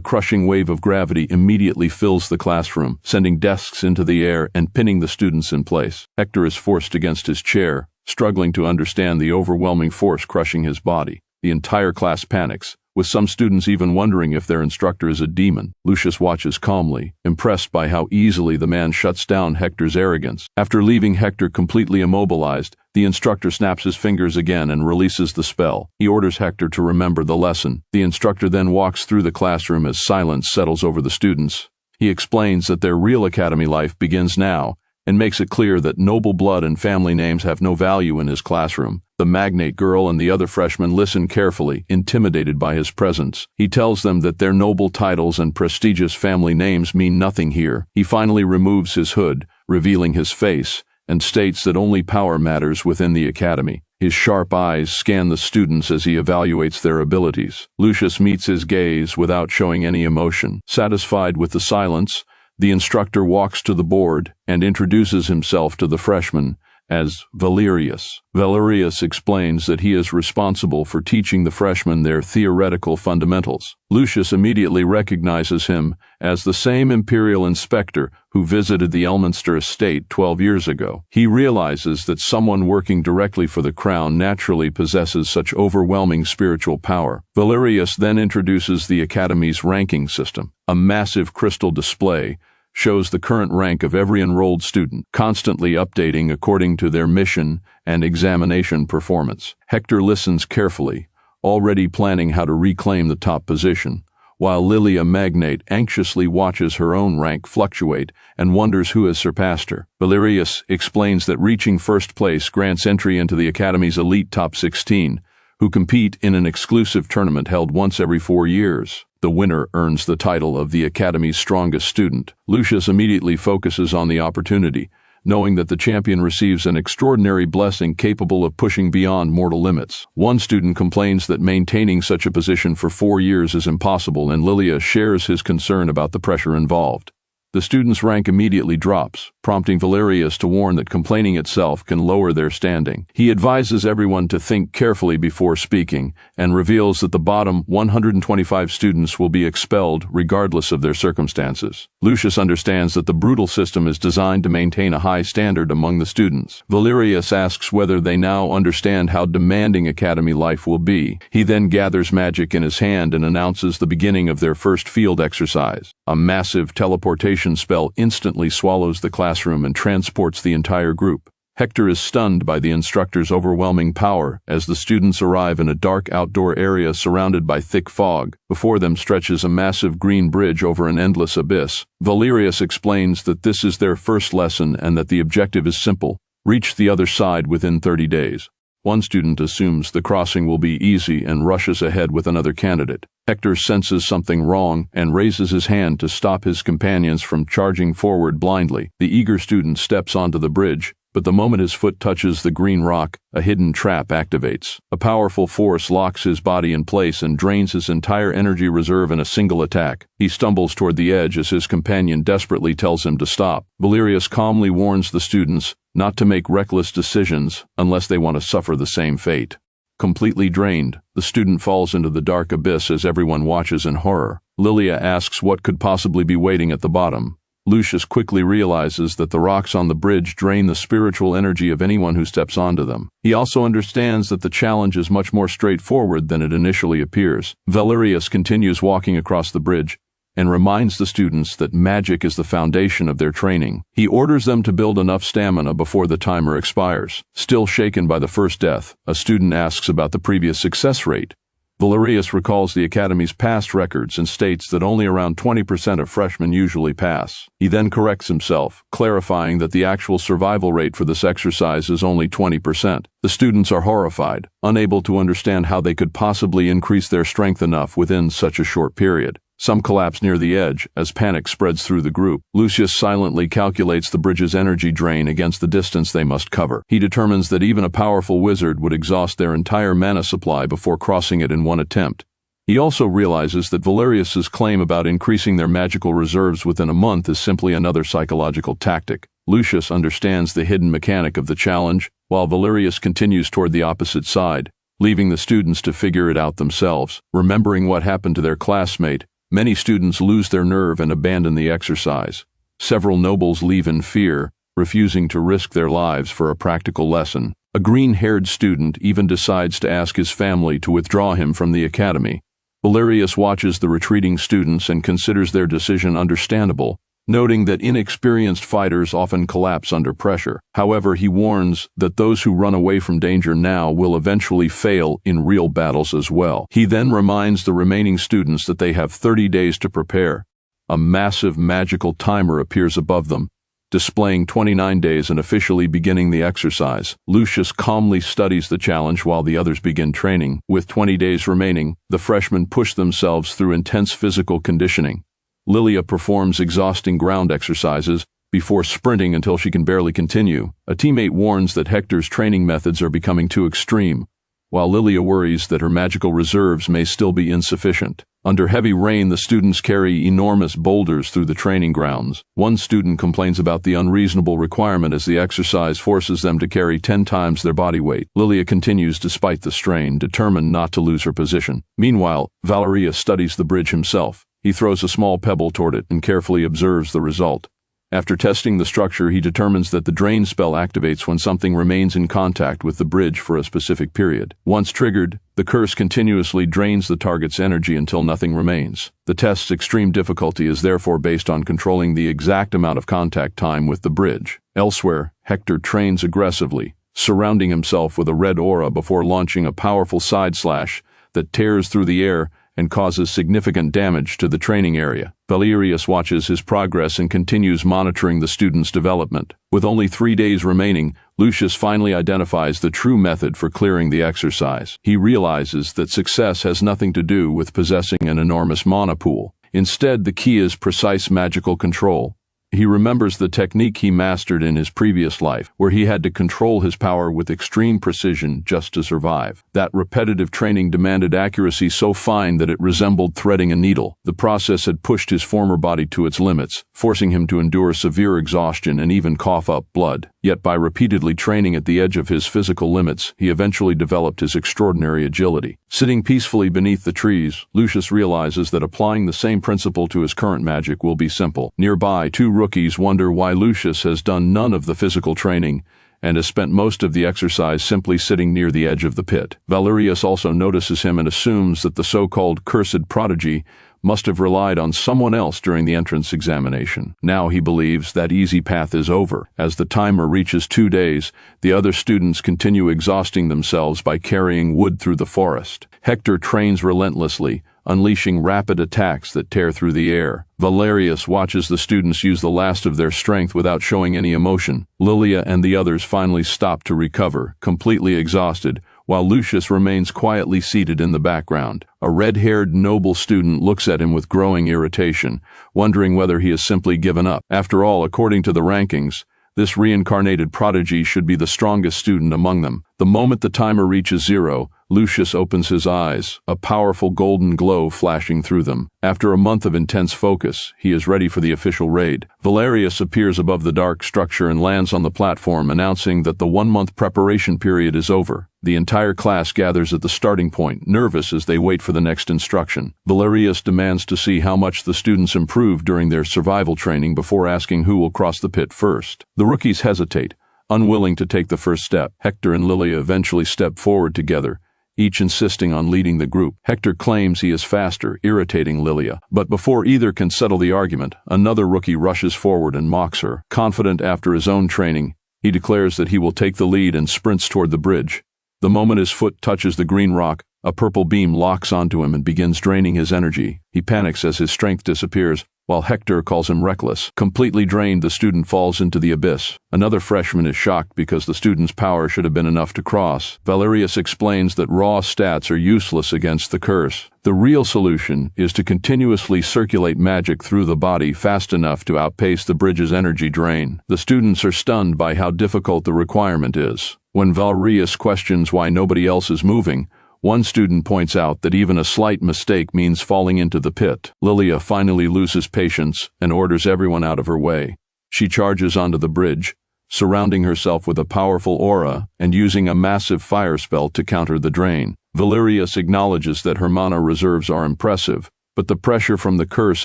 Speaker 1: crushing wave of gravity immediately fills the classroom, sending desks into the air and pinning the students in place. Hector is forced against his chair, struggling to understand the overwhelming force crushing his body. The entire class panics, with some students even wondering if their instructor is a demon. Lucius watches calmly, impressed by how easily the man shuts down Hector's arrogance. After leaving Hector completely immobilized, the instructor snaps his fingers again and releases the spell. He orders Hector to remember the lesson. The instructor then walks through the classroom as silence settles over the students. He explains that their real academy life begins now, and makes it clear that noble blood and family names have no value in his classroom. The magnate girl and the other freshmen listen carefully, intimidated by his presence. He tells them that their noble titles and prestigious family names mean nothing here. He finally removes his hood, revealing his face, and states that only power matters within the academy. His sharp eyes scan the students as he evaluates their abilities. Lucius meets his gaze without showing any emotion. Satisfied with the silence, the instructor walks to the board and introduces himself to the freshmen as Valerius. Valerius explains that he is responsible for teaching the freshmen their theoretical fundamentals. Lucius immediately recognizes him as the same imperial inspector who visited the Elminster estate 12 years ago. He realizes that someone working directly for the crown naturally possesses such overwhelming spiritual power. Valerius then introduces the Academy's ranking system. A massive crystal display shows the current rank of every enrolled student, constantly updating according to their mission and examination performance. Hector listens carefully, already planning how to reclaim the top position, while Lilia Magnate anxiously watches her own rank fluctuate and wonders who has surpassed her. Valerius explains that reaching first place grants entry into the Academy's elite top 16, who compete in an exclusive tournament held once every 4 years. The winner earns the title of the Academy's strongest student. Lucius immediately focuses on the opportunity, knowing that the champion receives an extraordinary blessing capable of pushing beyond mortal limits. One student complains that maintaining such a position for 4 years is impossible, and Lilia shares his concern about the pressure involved. The student's rank immediately drops, prompting Valerius to warn that complaining itself can lower their standing. He advises everyone to think carefully before speaking and reveals that the bottom 125 students will be expelled regardless of their circumstances. Lucius understands that the brutal system is designed to maintain a high standard among the students. Valerius asks whether they now understand how demanding academy life will be. He then gathers magic in his hand and announces the beginning of their first field exercise. A massive teleportation spell instantly swallows the classroom and transports the entire group. Hector is stunned by the instructor's overwhelming power as the students arrive in a dark outdoor area surrounded by thick fog. Before them stretches a massive green bridge over an endless abyss. Valerius explains that this is their first lesson and that the objective is simple: reach the other side within 30 days. One student assumes the crossing will be easy and rushes ahead with another candidate. Hector senses something wrong and raises his hand to stop his companions from charging forward blindly. The eager student steps onto the bridge, but the moment his foot touches the green rock, a hidden trap activates. A powerful force locks his body in place and drains his entire energy reserve in a single attack. He stumbles toward the edge as his companion desperately tells him to stop. Valerius calmly warns the students not to make reckless decisions unless they want to suffer the same fate. Completely drained, the student falls into the dark abyss as everyone watches in horror. Lilia asks what could possibly be waiting at the bottom, Lucius quickly realizes that the rocks on the bridge drain the spiritual energy of anyone who steps onto them. He also understands that the challenge is much more straightforward than it initially appears. Valerius continues walking across the bridge and reminds the students that magic is the foundation of their training. He orders them to build enough stamina before the timer expires. Still shaken by the first death, a student asks about the previous success rate. Valerius recalls the Academy's past records and states that only around 20% of freshmen usually pass. He then corrects himself, clarifying that the actual survival rate for this exercise is only 20%. The students are horrified, unable to understand how they could possibly increase their strength enough within such a short period. Some collapse near the edge as panic spreads through the group. Lucius silently calculates the bridge's energy drain against the distance they must cover. He determines that even a powerful wizard would exhaust their entire mana supply before crossing it in one attempt. He also realizes that Valerius's claim about increasing their magical reserves within a month is simply another psychological tactic. Lucius understands the hidden mechanic of the challenge, while Valerius continues toward the opposite side, leaving the students to figure it out themselves. Remembering what happened to their classmate, many students lose their nerve and abandon the exercise. Several nobles leave in fear, refusing to risk their lives for a practical lesson. A green-haired student even decides to ask his family to withdraw him from the academy. Valerius watches the retreating students and considers their decision understandable, noting that inexperienced fighters often collapse under pressure. However, he warns that those who run away from danger now will eventually fail in real battles as well. He then reminds the remaining students that they have 30 days to prepare. A massive magical timer appears above them, displaying 29 days and officially beginning the exercise. Lucius calmly studies the challenge while the others begin training. With 20 days remaining, the freshmen push themselves through intense physical conditioning. Lilia performs exhausting ground exercises before sprinting until she can barely continue. A teammate warns that Hector's training methods are becoming too extreme, while Lilia worries that her magical reserves may still be insufficient. Under heavy rain, the students carry enormous boulders through the training grounds. One student complains about the unreasonable requirement as the exercise forces them to carry 10 times their body weight. Lilia continues despite the strain, determined not to lose her position. Meanwhile, Valerius studies the bridge himself. He throws a small pebble toward it and carefully observes the result. After testing the structure, he determines that the drain spell activates when something remains in contact with the bridge for a specific period. Once triggered, the curse continuously drains the target's energy until nothing remains. The test's extreme difficulty is therefore based on controlling the exact amount of contact time with the bridge. Elsewhere, Hector trains aggressively, surrounding himself with a red aura before launching a powerful side slash that tears through the air and causes significant damage to the training area. Valerius watches his progress and continues monitoring the students' development. With only 3 days remaining, Lucius finally identifies the true method for clearing the exercise. He realizes that success has nothing to do with possessing an enormous mana pool. Instead, the key is precise magical control. He remembers the technique he mastered in his previous life, where he had to control his power with extreme precision just to survive. That repetitive training demanded accuracy so fine that it resembled threading a needle. The process had pushed his former body to its limits, forcing him to endure severe exhaustion and even cough up blood. Yet by repeatedly training at the edge of his physical limits, he eventually developed his extraordinary agility. Sitting peacefully beneath the trees, Lucius realizes that applying the same principle to his current magic will be simple. Nearby, two rookies wonder why Lucius has done none of the physical training and has spent most of the exercise simply sitting near the edge of the pit. Valerius also notices him and assumes that the so-called cursed prodigy must have relied on someone else during the entrance examination. Now he believes that easy path is over. As the timer reaches 2 days, the other students continue exhausting themselves by carrying wood through the forest. Hector trains relentlessly, unleashing rapid attacks that tear through the air. Valerius watches the students use the last of their strength without showing any emotion. Lilia and the others finally stop to recover, completely exhausted, while Lucius remains quietly seated in the background. A red-haired noble student looks at him with growing irritation, wondering whether he has simply given up. After all, according to the rankings, this reincarnated prodigy should be the strongest student among them. The moment the timer reaches 0, Lucius opens his eyes, a powerful golden glow flashing through them. After a month of intense focus, he is ready for the official raid. Valerius appears above the dark structure and lands on the platform, announcing that the 1-month preparation period is over. The entire class gathers at the starting point, nervous as they wait for the next instruction. Valerius demands to see how much the students improved during their survival training before asking who will cross the pit first. The rookies hesitate, unwilling to take the first step. Hector and Lilia eventually step forward together, each insisting on leading the group. Hector claims he is faster, irritating Lilia. But before either can settle the argument, another rookie rushes forward and mocks her. Confident after his own training, he declares that he will take the lead and sprints toward the bridge. The moment his foot touches the green rock, a purple beam locks onto him and begins draining his energy. He panics as his strength disappears, while Hector calls him reckless. Completely drained, the student falls into the abyss. Another freshman is shocked because the student's power should have been enough to cross. Valerius explains that raw stats are useless against the curse. The real solution is to continuously circulate magic through the body fast enough to outpace the bridge's energy drain. The students are stunned by how difficult the requirement is. When Valerius questions why nobody else is moving, one student points out that even a slight mistake means falling into the pit. Lilia finally loses patience and orders everyone out of her way. She charges onto the bridge, surrounding herself with a powerful aura and using a massive fire spell to counter the drain. Valerius acknowledges that her mana reserves are impressive, but the pressure from the curse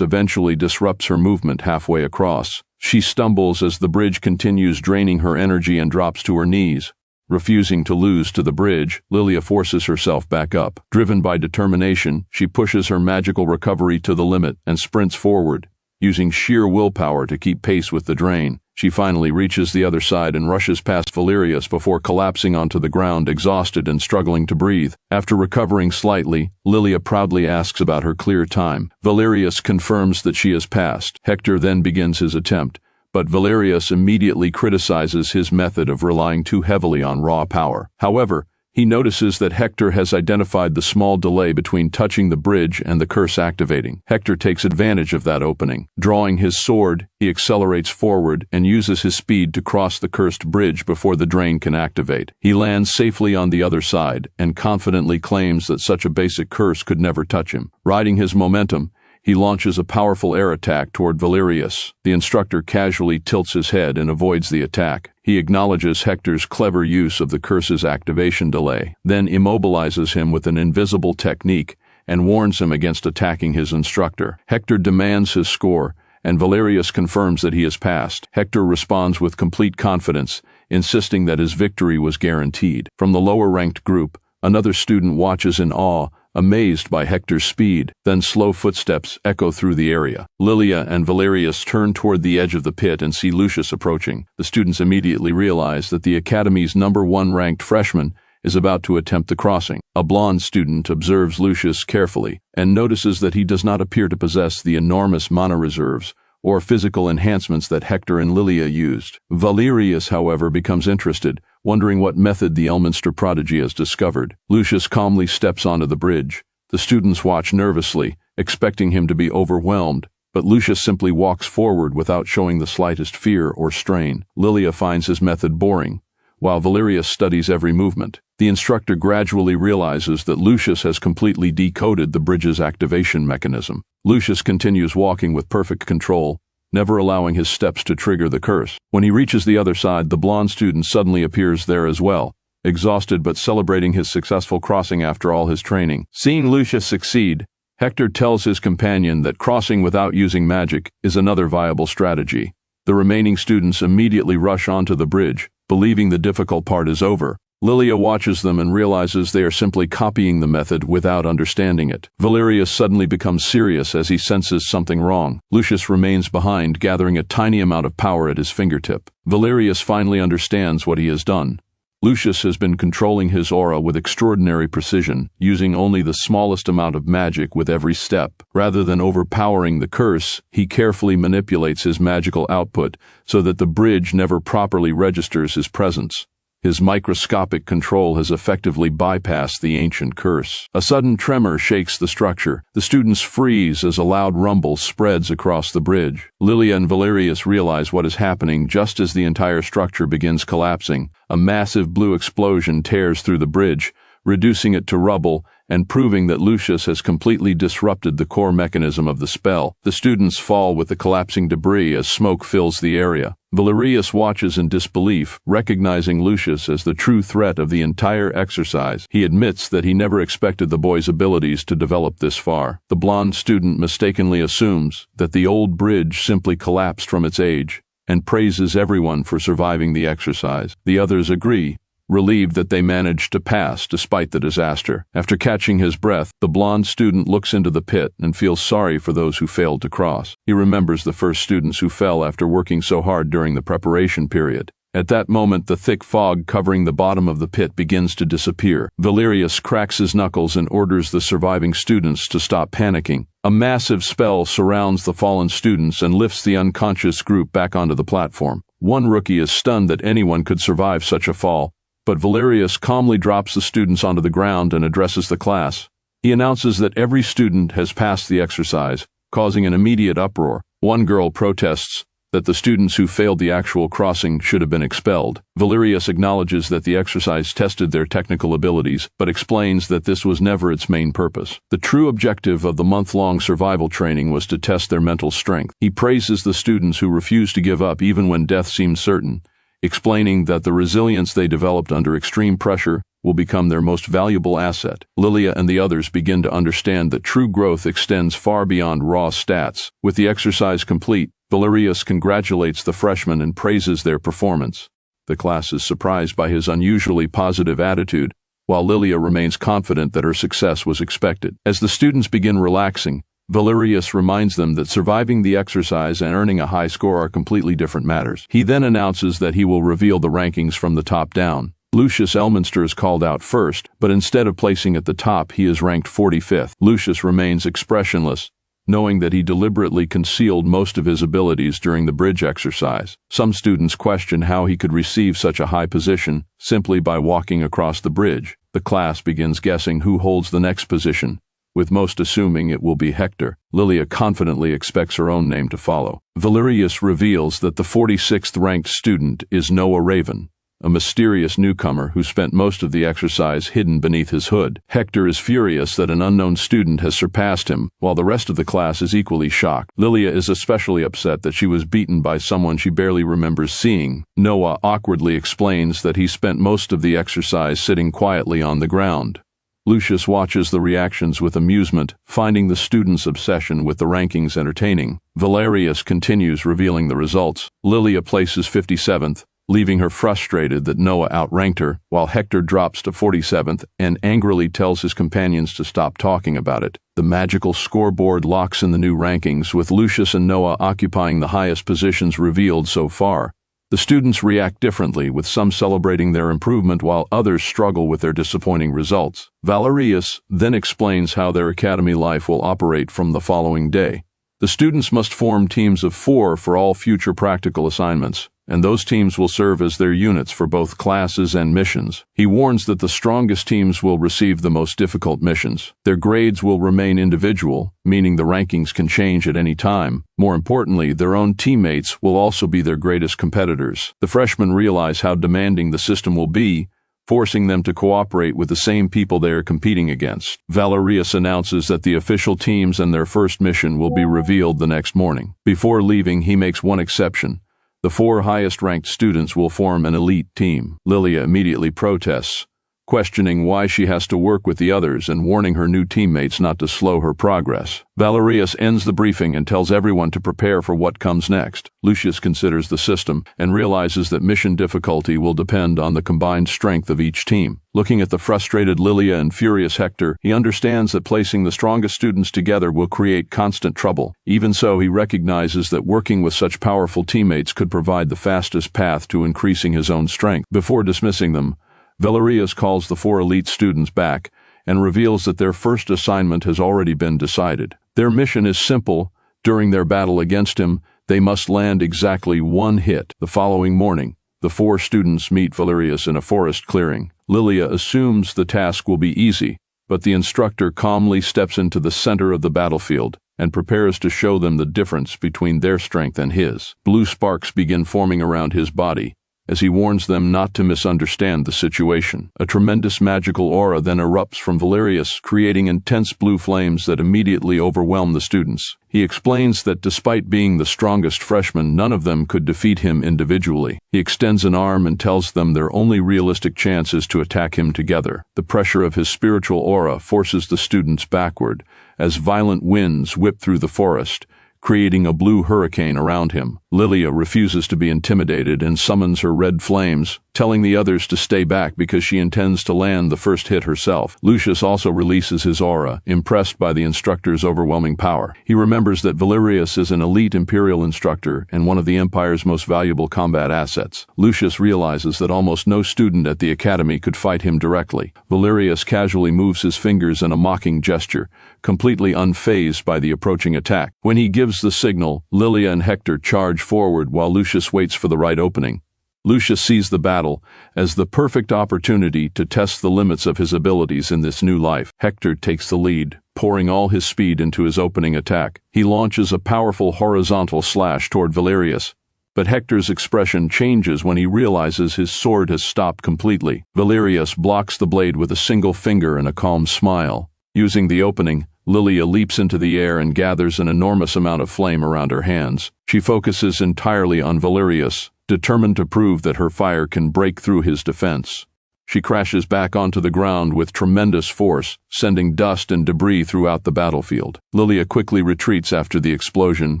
Speaker 1: eventually disrupts her movement halfway across. She stumbles as the bridge continues draining her energy and drops to her knees. Refusing to lose to the bridge, Lilia forces herself back up. Driven by determination, she pushes her magical recovery to the limit and sprints forward, using sheer willpower to keep pace with the drain. She finally reaches the other side and rushes past Valerius before collapsing onto the ground, exhausted and struggling to breathe. After recovering slightly, Lilia proudly asks about her clear time. Valerius confirms that she has passed. Hector then begins his attempt, but Valerius immediately criticizes his method of relying too heavily on raw power. However, he notices that Hector has identified the small delay between touching the bridge and the curse activating. Hector takes advantage of that opening. Drawing his sword, he accelerates forward and uses his speed to cross the cursed bridge before the drain can activate. He lands safely on the other side and confidently claims that such a basic curse could never touch him. Riding his momentum, he launches a powerful air attack toward Valerius. The instructor casually tilts his head and avoids the attack. He acknowledges Hector's clever use of the curse's activation delay, then immobilizes him with an invisible technique and warns him against attacking his instructor. Hector demands his score, and Valerius confirms that he has passed. Hector responds with complete confidence, insisting that his victory was guaranteed. From the lower-ranked group, another student watches in awe, amazed by Hector's speed. Then slow footsteps echo through the area. Lilia and Valerius turn toward the edge of the pit and see Lucius approaching. The students immediately realize that the Academy's #1 ranked freshman is about to attempt the crossing. A blonde student observes Lucius carefully and notices that he does not appear to possess the enormous mana reserves or physical enhancements that Hector and Lilia used. Valerius, however, becomes interested, wondering what method the Elminster prodigy has discovered. Lucius calmly steps onto the bridge. The students watch nervously, expecting him to be overwhelmed, but Lucius simply walks forward without showing the slightest fear or strain. Lilia finds his method boring, while Valerius studies every movement. The instructor gradually realizes that Lucius has completely decoded the bridge's activation mechanism. Lucius continues walking with perfect control, never allowing his steps to trigger the curse. When he reaches the other side, the blonde student suddenly appears there as well, exhausted but celebrating his successful crossing after all his training. Seeing Lucius succeed, Hector tells his companion that crossing without using magic is another viable strategy. The remaining students immediately rush onto the bridge, believing the difficult part is over. Lilia watches them and realizes they are simply copying the method without understanding it. Valerius suddenly becomes serious as he senses something wrong. Lucius remains behind, gathering a tiny amount of power at his fingertip. Valerius finally understands what he has done. Lucius has been controlling his aura with extraordinary precision, using only the smallest amount of magic with every step. Rather than overpowering the curse, he carefully manipulates his magical output so that the bridge never properly registers his presence. His microscopic control has effectively bypassed the ancient curse. A sudden tremor shakes the structure. The students freeze as a loud rumble spreads across the bridge. Lilia and Valerius realize what is happening just as the entire structure begins collapsing. A massive blue explosion tears through the bridge, reducing it to rubble and proving that Lucius has completely disrupted the core mechanism of the spell. The students fall with the collapsing debris as smoke fills the area. Valerius watches in disbelief, recognizing Lucius as the true threat of the entire exercise. He admits that he never expected the boy's abilities to develop this far. The blonde student mistakenly assumes that the old bridge simply collapsed from its age and praises everyone for surviving the exercise. The others agree, relieved that they managed to pass despite the disaster. After catching his breath, the blonde student looks into the pit and feels sorry for those who failed to cross. He remembers the first students who fell after working so hard during the preparation period. At that moment, the thick fog covering the bottom of the pit begins to disappear. Valerius cracks his knuckles and orders the surviving students to stop panicking. A massive spell surrounds the fallen students and lifts the unconscious group back onto the platform. One rookie is stunned that anyone could survive such a fall, but Valerius calmly drops the students onto the ground and addresses the class. He announces that every student has passed the exercise, causing an immediate uproar. One girl protests that the students who failed the actual crossing should have been expelled. Valerius acknowledges that the exercise tested their technical abilities, but explains that this was never its main purpose. The true objective of the month-long survival training was to test their mental strength. He praises the students who refused to give up even when death seemed certain, explaining that the resilience they developed under extreme pressure will become their most valuable asset. Lilia and the others begin to understand that true growth extends far beyond raw stats. With the exercise complete, Valerius congratulates the freshmen and praises their performance. The class is surprised by his unusually positive attitude, while Lilia remains confident that her success was expected. As the students begin relaxing, Valerius reminds them that surviving the exercise and earning a high score are completely different matters. He then announces that he will reveal the rankings from the top down. Lucius Elminster is called out first, but instead of placing at the top, he is ranked 45th. Lucius remains expressionless, knowing that he deliberately concealed most of his abilities during the bridge exercise. Some students question how he could receive such a high position simply by walking across the bridge. The class begins guessing who holds the next position, with most assuming it will be Hector. Lilia confidently expects her own name to follow. Valerius reveals that the 46th ranked student is Noah Raven, a mysterious newcomer who spent most of the exercise hidden beneath his hood. Hector is furious that an unknown student has surpassed him, while the rest of the class is equally shocked. Lilia is especially upset that she was beaten by someone she barely remembers seeing. Noah awkwardly explains that he spent most of the exercise sitting quietly on the ground. Lucius watches the reactions with amusement, finding the students' obsession with the rankings entertaining. Valerius continues revealing the results. Lilia places 57th, leaving her frustrated that Noah outranked her, while Hector drops to 47th and angrily tells his companions to stop talking about it. The magical scoreboard locks in the new rankings, with Lucius and Noah occupying the highest positions revealed so far. The students react differently, with some celebrating their improvement while others struggle with their disappointing results. Valerius then explains how their academy life will operate from the following day. The students must form teams of 4 for all future practical assignments, and those teams will serve as their units for both classes and missions. He warns that the strongest teams will receive the most difficult missions. Their grades will remain individual, meaning the rankings can change at any time. More importantly, their own teammates will also be their greatest competitors. The freshmen realize how demanding the system will be, forcing them to cooperate with the same people they are competing against. Valerius announces that the official teams and their first mission will be revealed the next morning. Before leaving, he makes one exception. The 4 highest-ranked students will form an elite team. Lilia immediately protests, questioning why she has to work with the others and warning her new teammates not to slow her progress. Valerius ends the briefing and tells everyone to prepare for what comes next. Lucius considers the system and realizes that mission difficulty will depend on the combined strength of each team. Looking at the frustrated Lilia and furious Hector, he understands that placing the strongest students together will create constant trouble. Even so, he recognizes that working with such powerful teammates could provide the fastest path to increasing his own strength. Before dismissing them, Valerius calls the 4 elite students back and reveals that their first assignment has already been decided. Their mission is simple. During their battle against him, they must land exactly 1 hit. The following morning, The four students meet Valerius in a forest clearing. Lilia assumes the task will be easy, but the instructor calmly steps into the center of the battlefield and prepares to show them the difference between their strength and his. Blue sparks begin forming around his body as he warns them not to misunderstand the situation. A tremendous magical aura then erupts from Valerius, creating intense blue flames that immediately overwhelm the students. He explains that despite being the strongest freshman, none of them could defeat him individually. He extends an arm and tells them their only realistic chance is to attack him together. The pressure of his spiritual aura forces the students backward as violent winds whip through the forest, creating a blue hurricane around him. Lilia refuses to be intimidated and summons her red flames, telling the others to stay back because she intends to land the first hit herself. Lucius also releases his aura, impressed by the instructor's overwhelming power. He remembers that Valerius is an elite Imperial instructor and one of the Empire's most valuable combat assets. Lucius realizes that almost no student at the academy could fight him directly. Valerius casually moves his fingers in a mocking gesture, completely unfazed by the approaching attack. When he gives the signal, Lilia and Hector charge forward while Lucius waits for the right opening. Lucius sees the battle as the perfect opportunity to test the limits of his abilities in this new life. Hector takes the lead, pouring all his speed into his opening attack. He launches a powerful horizontal slash toward Valerius, but Hector's expression changes when he realizes his sword has stopped completely. Valerius blocks the blade with a single finger and a calm smile. Using the opening, Lilia leaps into the air and gathers an enormous amount of flame around her hands. She focuses entirely on Valerius, determined to prove that her fire can break through his defense. She crashes back onto the ground with tremendous force, sending dust and debris throughout the battlefield. Lilia quickly retreats after the explosion,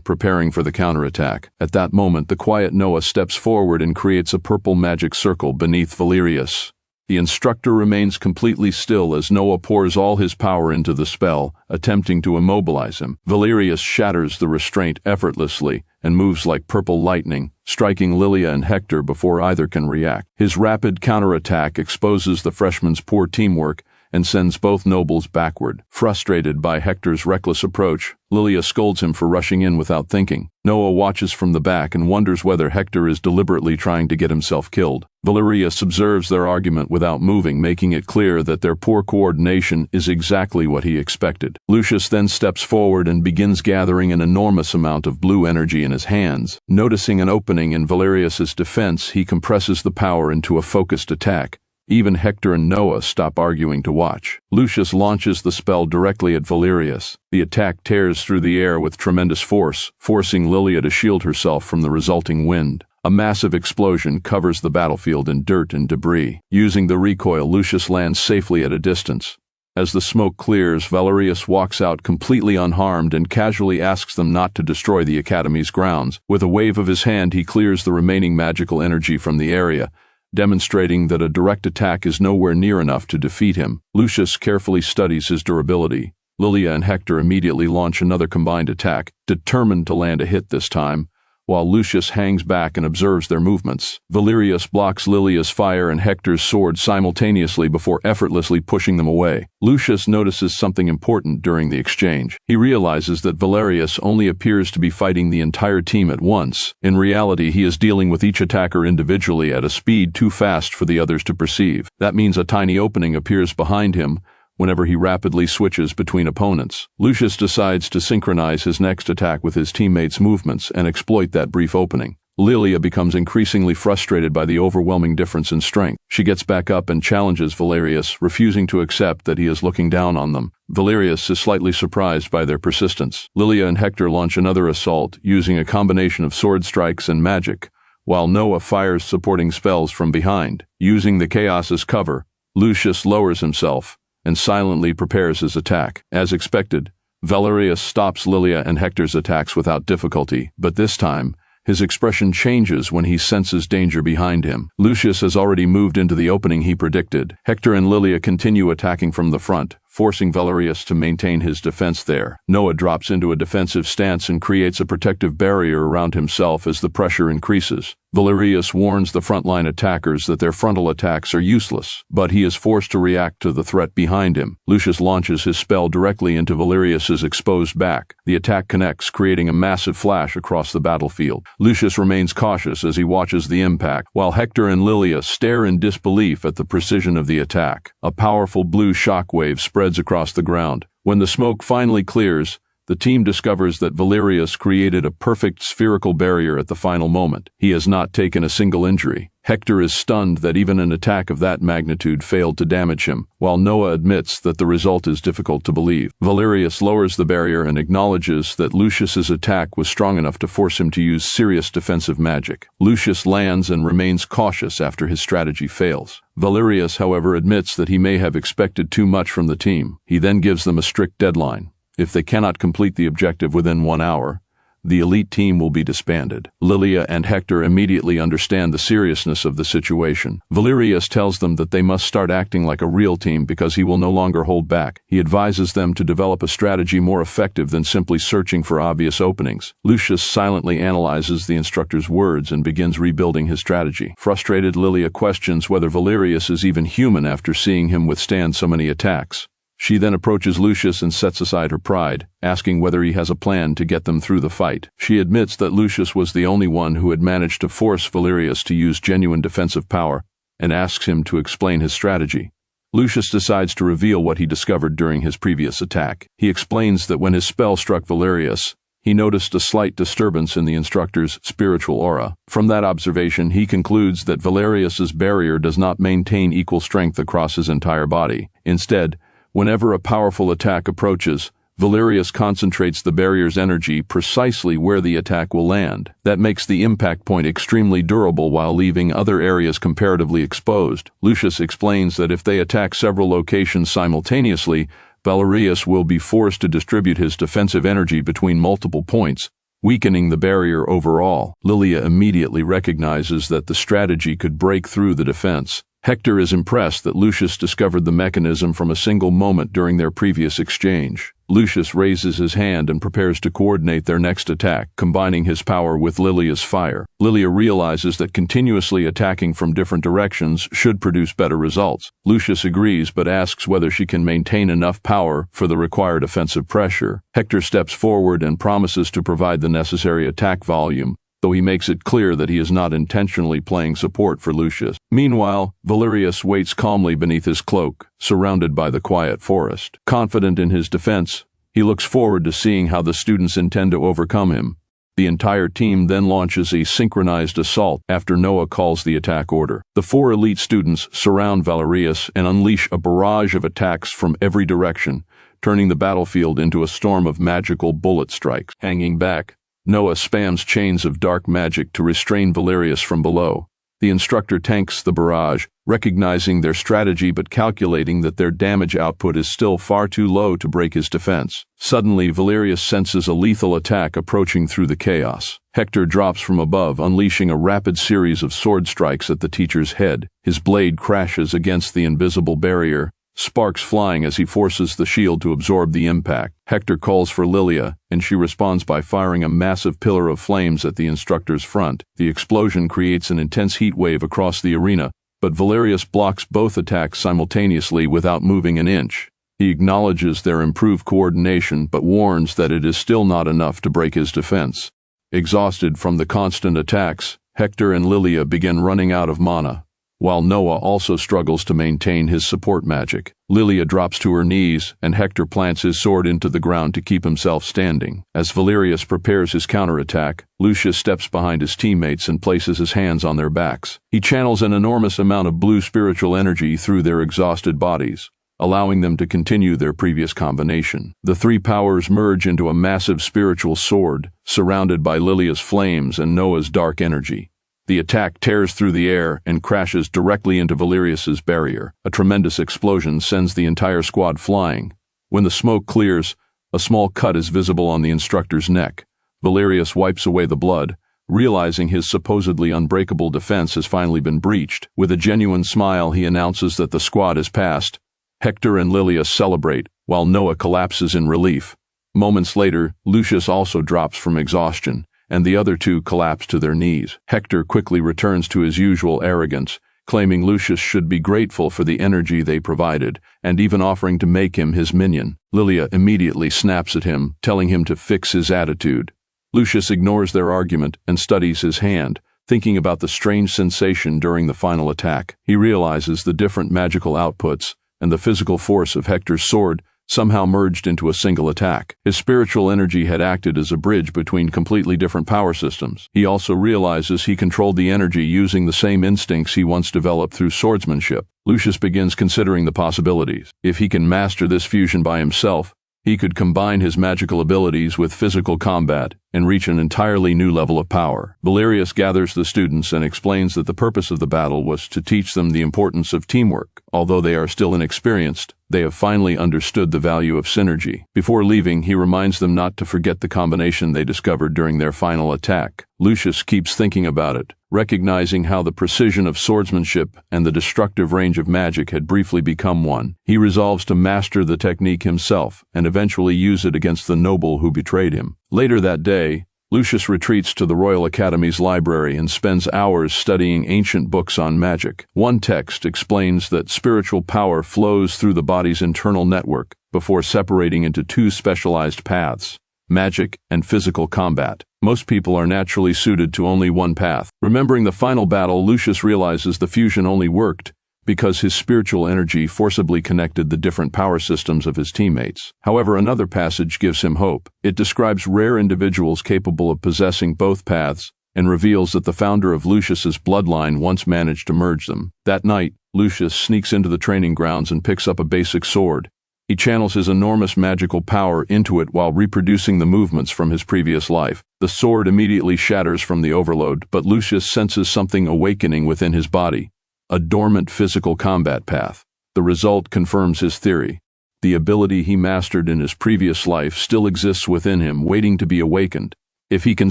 Speaker 1: preparing for the counterattack. At that moment, the quiet Noah steps forward and creates a purple magic circle beneath Valerius. The instructor remains completely still as Noah pours all his power into the spell, attempting to immobilize him. Valerius shatters the restraint effortlessly and moves like purple lightning, striking Lilia and Hector before either can react. His rapid counterattack exposes the freshman's poor teamwork and sends both nobles backward. Frustrated by Hector's reckless approach, Lilia scolds him for rushing in without thinking. Noah watches from the back and wonders whether Hector is deliberately trying to get himself killed. Valerius observes their argument without moving, making it clear that their poor coordination is exactly what he expected. Lucius then steps forward and begins gathering an enormous amount of blue energy in his hands. Noticing an opening in Valerius's defense, he compresses the power into a focused attack. Even Hector and Noah stop arguing to watch. Lucius launches the spell directly at Valerius. The attack tears through the air with tremendous force, forcing Lilia to shield herself from the resulting wind. A massive explosion covers the battlefield in dirt and debris. Using the recoil, Lucius lands safely at a distance. As the smoke clears, Valerius walks out completely unharmed and casually asks them not to destroy the Academy's grounds. With a wave of his hand, he clears the remaining magical energy from the area, demonstrating that a direct attack is nowhere near enough to defeat him. Lucius carefully studies his durability. Lilia and Hector immediately launch another combined attack, determined to land a hit this time, while Lucius hangs back and observes their movements. Valerius blocks Lilia's fire and Hector's sword simultaneously before effortlessly pushing them away. Lucius notices something important during the exchange. He realizes that Valerius only appears to be fighting the entire team at once. In reality, he is dealing with each attacker individually at a speed too fast for the others to perceive. That means a tiny opening appears behind him whenever he rapidly switches between opponents. Lucius decides to synchronize his next attack with his teammates' movements and exploit that brief opening. Lilia becomes increasingly frustrated by the overwhelming difference in strength. She gets back up and challenges Valerius, refusing to accept that he is looking down on them. Valerius is slightly surprised by their persistence. Lilia and Hector launch another assault, using a combination of sword strikes and magic, while Noah fires supporting spells from behind. Using the chaos as cover, Lucius lowers himself and silently prepares his attack. As expected, Valerius stops Lilia and Hector's attacks without difficulty, but this time, his expression changes when he senses danger behind him. Lucius has already moved into the opening he predicted. Hector and Lilia continue attacking from the front, forcing Valerius to maintain his defense there. Noah drops into a defensive stance and creates a protective barrier around himself as the pressure increases. Valerius warns the frontline attackers that their frontal attacks are useless, but he is forced to react to the threat behind him. Lucius launches his spell directly into Valerius's exposed back. The attack connects, creating a massive flash across the battlefield. Lucius remains cautious as he watches the impact, while Hector and Lilia stare in disbelief at the precision of the attack. A powerful blue shockwave spreads across the ground. When the smoke finally clears, the team discovers that Valerius created a perfect spherical barrier at the final moment. He has not taken a single injury. Hector is stunned that even an attack of that magnitude failed to damage him, while Noah admits that the result is difficult to believe. Valerius lowers the barrier and acknowledges that Lucius's attack was strong enough to force him to use serious defensive magic. Lucius lands and remains cautious after his strategy fails. Valerius, however, admits that he may have expected too much from the team. He then gives them a strict deadline. If they cannot complete the objective within 1 hour, the elite team will be disbanded. Lilia and Hector immediately understand the seriousness of the situation. Valerius tells them that they must start acting like a real team because he will no longer hold back. He advises them to develop a strategy more effective than simply searching for obvious openings. Lucius silently analyzes the instructor's words and begins rebuilding his strategy. Frustrated, Lilia questions whether Valerius is even human after seeing him withstand so many attacks. She then approaches Lucius and sets aside her pride, asking whether he has a plan to get them through the fight. She admits that Lucius was the only one who had managed to force Valerius to use genuine defensive power and asks him to explain his strategy. Lucius decides to reveal what he discovered during his previous attack. He explains that when his spell struck Valerius, he noticed a slight disturbance in the instructor's spiritual aura. From that observation, he concludes that Valerius's barrier does not maintain equal strength across his entire body. Instead, whenever a powerful attack approaches, Valerius concentrates the barrier's energy precisely where the attack will land. That makes the impact point extremely durable while leaving other areas comparatively exposed. Lucius explains that if they attack several locations simultaneously, Valerius will be forced to distribute his defensive energy between multiple points, weakening the barrier overall. Lilia immediately recognizes that the strategy could break through the defense. Hector is impressed that Lucius discovered the mechanism from a single moment during their previous exchange. Lucius raises his hand and prepares to coordinate their next attack, combining his power with Lilia's fire. Lilia realizes that continuously attacking from different directions should produce better results. Lucius agrees but asks whether she can maintain enough power for the required offensive pressure. Hector steps forward and promises to provide the necessary attack volume, though he makes it clear that he is not intentionally playing support for Lucius. Meanwhile, Valerius waits calmly beneath his cloak, surrounded by the quiet forest. Confident in his defense, he looks forward to seeing how the students intend to overcome him. The entire team then launches a synchronized assault after Noah calls the attack order. The 4 elite students surround Valerius and unleash a barrage of attacks from every direction, turning the battlefield into a storm of magical bullet strikes. Hanging back, Noah spams chains of dark magic to restrain Valerius from below. The instructor tanks the barrage, recognizing their strategy but calculating that their damage output is still far too low to break his defense. Suddenly, Valerius senses a lethal attack approaching through the chaos. Hector drops from above, unleashing a rapid series of sword strikes at the teacher's head. His blade crashes against the invisible barrier, sparks flying as he forces the shield to absorb the impact. Hector calls for Lilia, and she responds by firing a massive pillar of flames at the instructor's front. The explosion creates an intense heat wave across the arena, but Valerius blocks both attacks simultaneously without moving an inch. He acknowledges their improved coordination, but warns that it is still not enough to break his defense. Exhausted from the constant attacks, Hector and Lilia begin running out of mana, while Noah also struggles to maintain his support magic. Lilia drops to her knees, and Hector plants his sword into the ground to keep himself standing. As Valerius prepares his counterattack, Lucius steps behind his teammates and places his hands on their backs. He channels an enormous amount of blue spiritual energy through their exhausted bodies, allowing them to continue their previous combination. The 3 powers merge into a massive spiritual sword, surrounded by Lilia's flames and Noah's dark energy. The attack tears through the air and crashes directly into Valerius's barrier. A tremendous explosion sends the entire squad flying. When the smoke clears, a small cut is visible on the instructor's neck. Valerius wipes away the blood, realizing his supposedly unbreakable defense has finally been breached. With a genuine smile, he announces that the squad has passed. Hector and Lilia celebrate, while Noah collapses in relief. Moments later, Lucius also drops from exhaustion, and the other two collapse to their knees. Hector quickly returns to his usual arrogance, claiming Lucius should be grateful for the energy they provided, and even offering to make him his minion. Lilia immediately snaps at him, telling him to fix his attitude. Lucius ignores their argument and studies his hand, thinking about the strange sensation during the final attack. He realizes the different magical outputs and the physical force of Hector's sword somehow merged into a single attack. His spiritual energy had acted as a bridge between completely different power systems. He also realizes he controlled the energy using the same instincts he once developed through swordsmanship. Lucius begins considering the possibilities. If he can master this fusion by himself, he could combine his magical abilities with physical combat and reach an entirely new level of power. Valerius gathers the students and explains that the purpose of the battle was to teach them the importance of teamwork. Although they are still inexperienced, they have finally understood the value of synergy. Before leaving, he reminds them not to forget the combination they discovered during their final attack. Lucius keeps thinking about it, recognizing how the precision of swordsmanship and the destructive range of magic had briefly become one. He resolves to master the technique himself and eventually use it against the noble who betrayed him. Later that day, Lucius retreats to the Royal Academy's library and spends hours studying ancient books on magic. One text explains that spiritual power flows through the body's internal network before separating into two specialized paths: magic and physical combat. Most people are naturally suited to only one path. Remembering the final battle, Lucius realizes the fusion only worked because his spiritual energy forcibly connected the different power systems of his teammates. However, another passage gives him hope. It describes rare individuals capable of possessing both paths and reveals that the founder of Lucius's bloodline once managed to merge them. That night, Lucius sneaks into the training grounds and picks up a basic sword. He channels his enormous magical power into it while reproducing the movements from his previous life. The sword immediately shatters from the overload, but Lucius senses something awakening within his body. A dormant physical combat path. The result confirms his theory. The ability he mastered in his previous life still exists within him, waiting to be awakened. If he can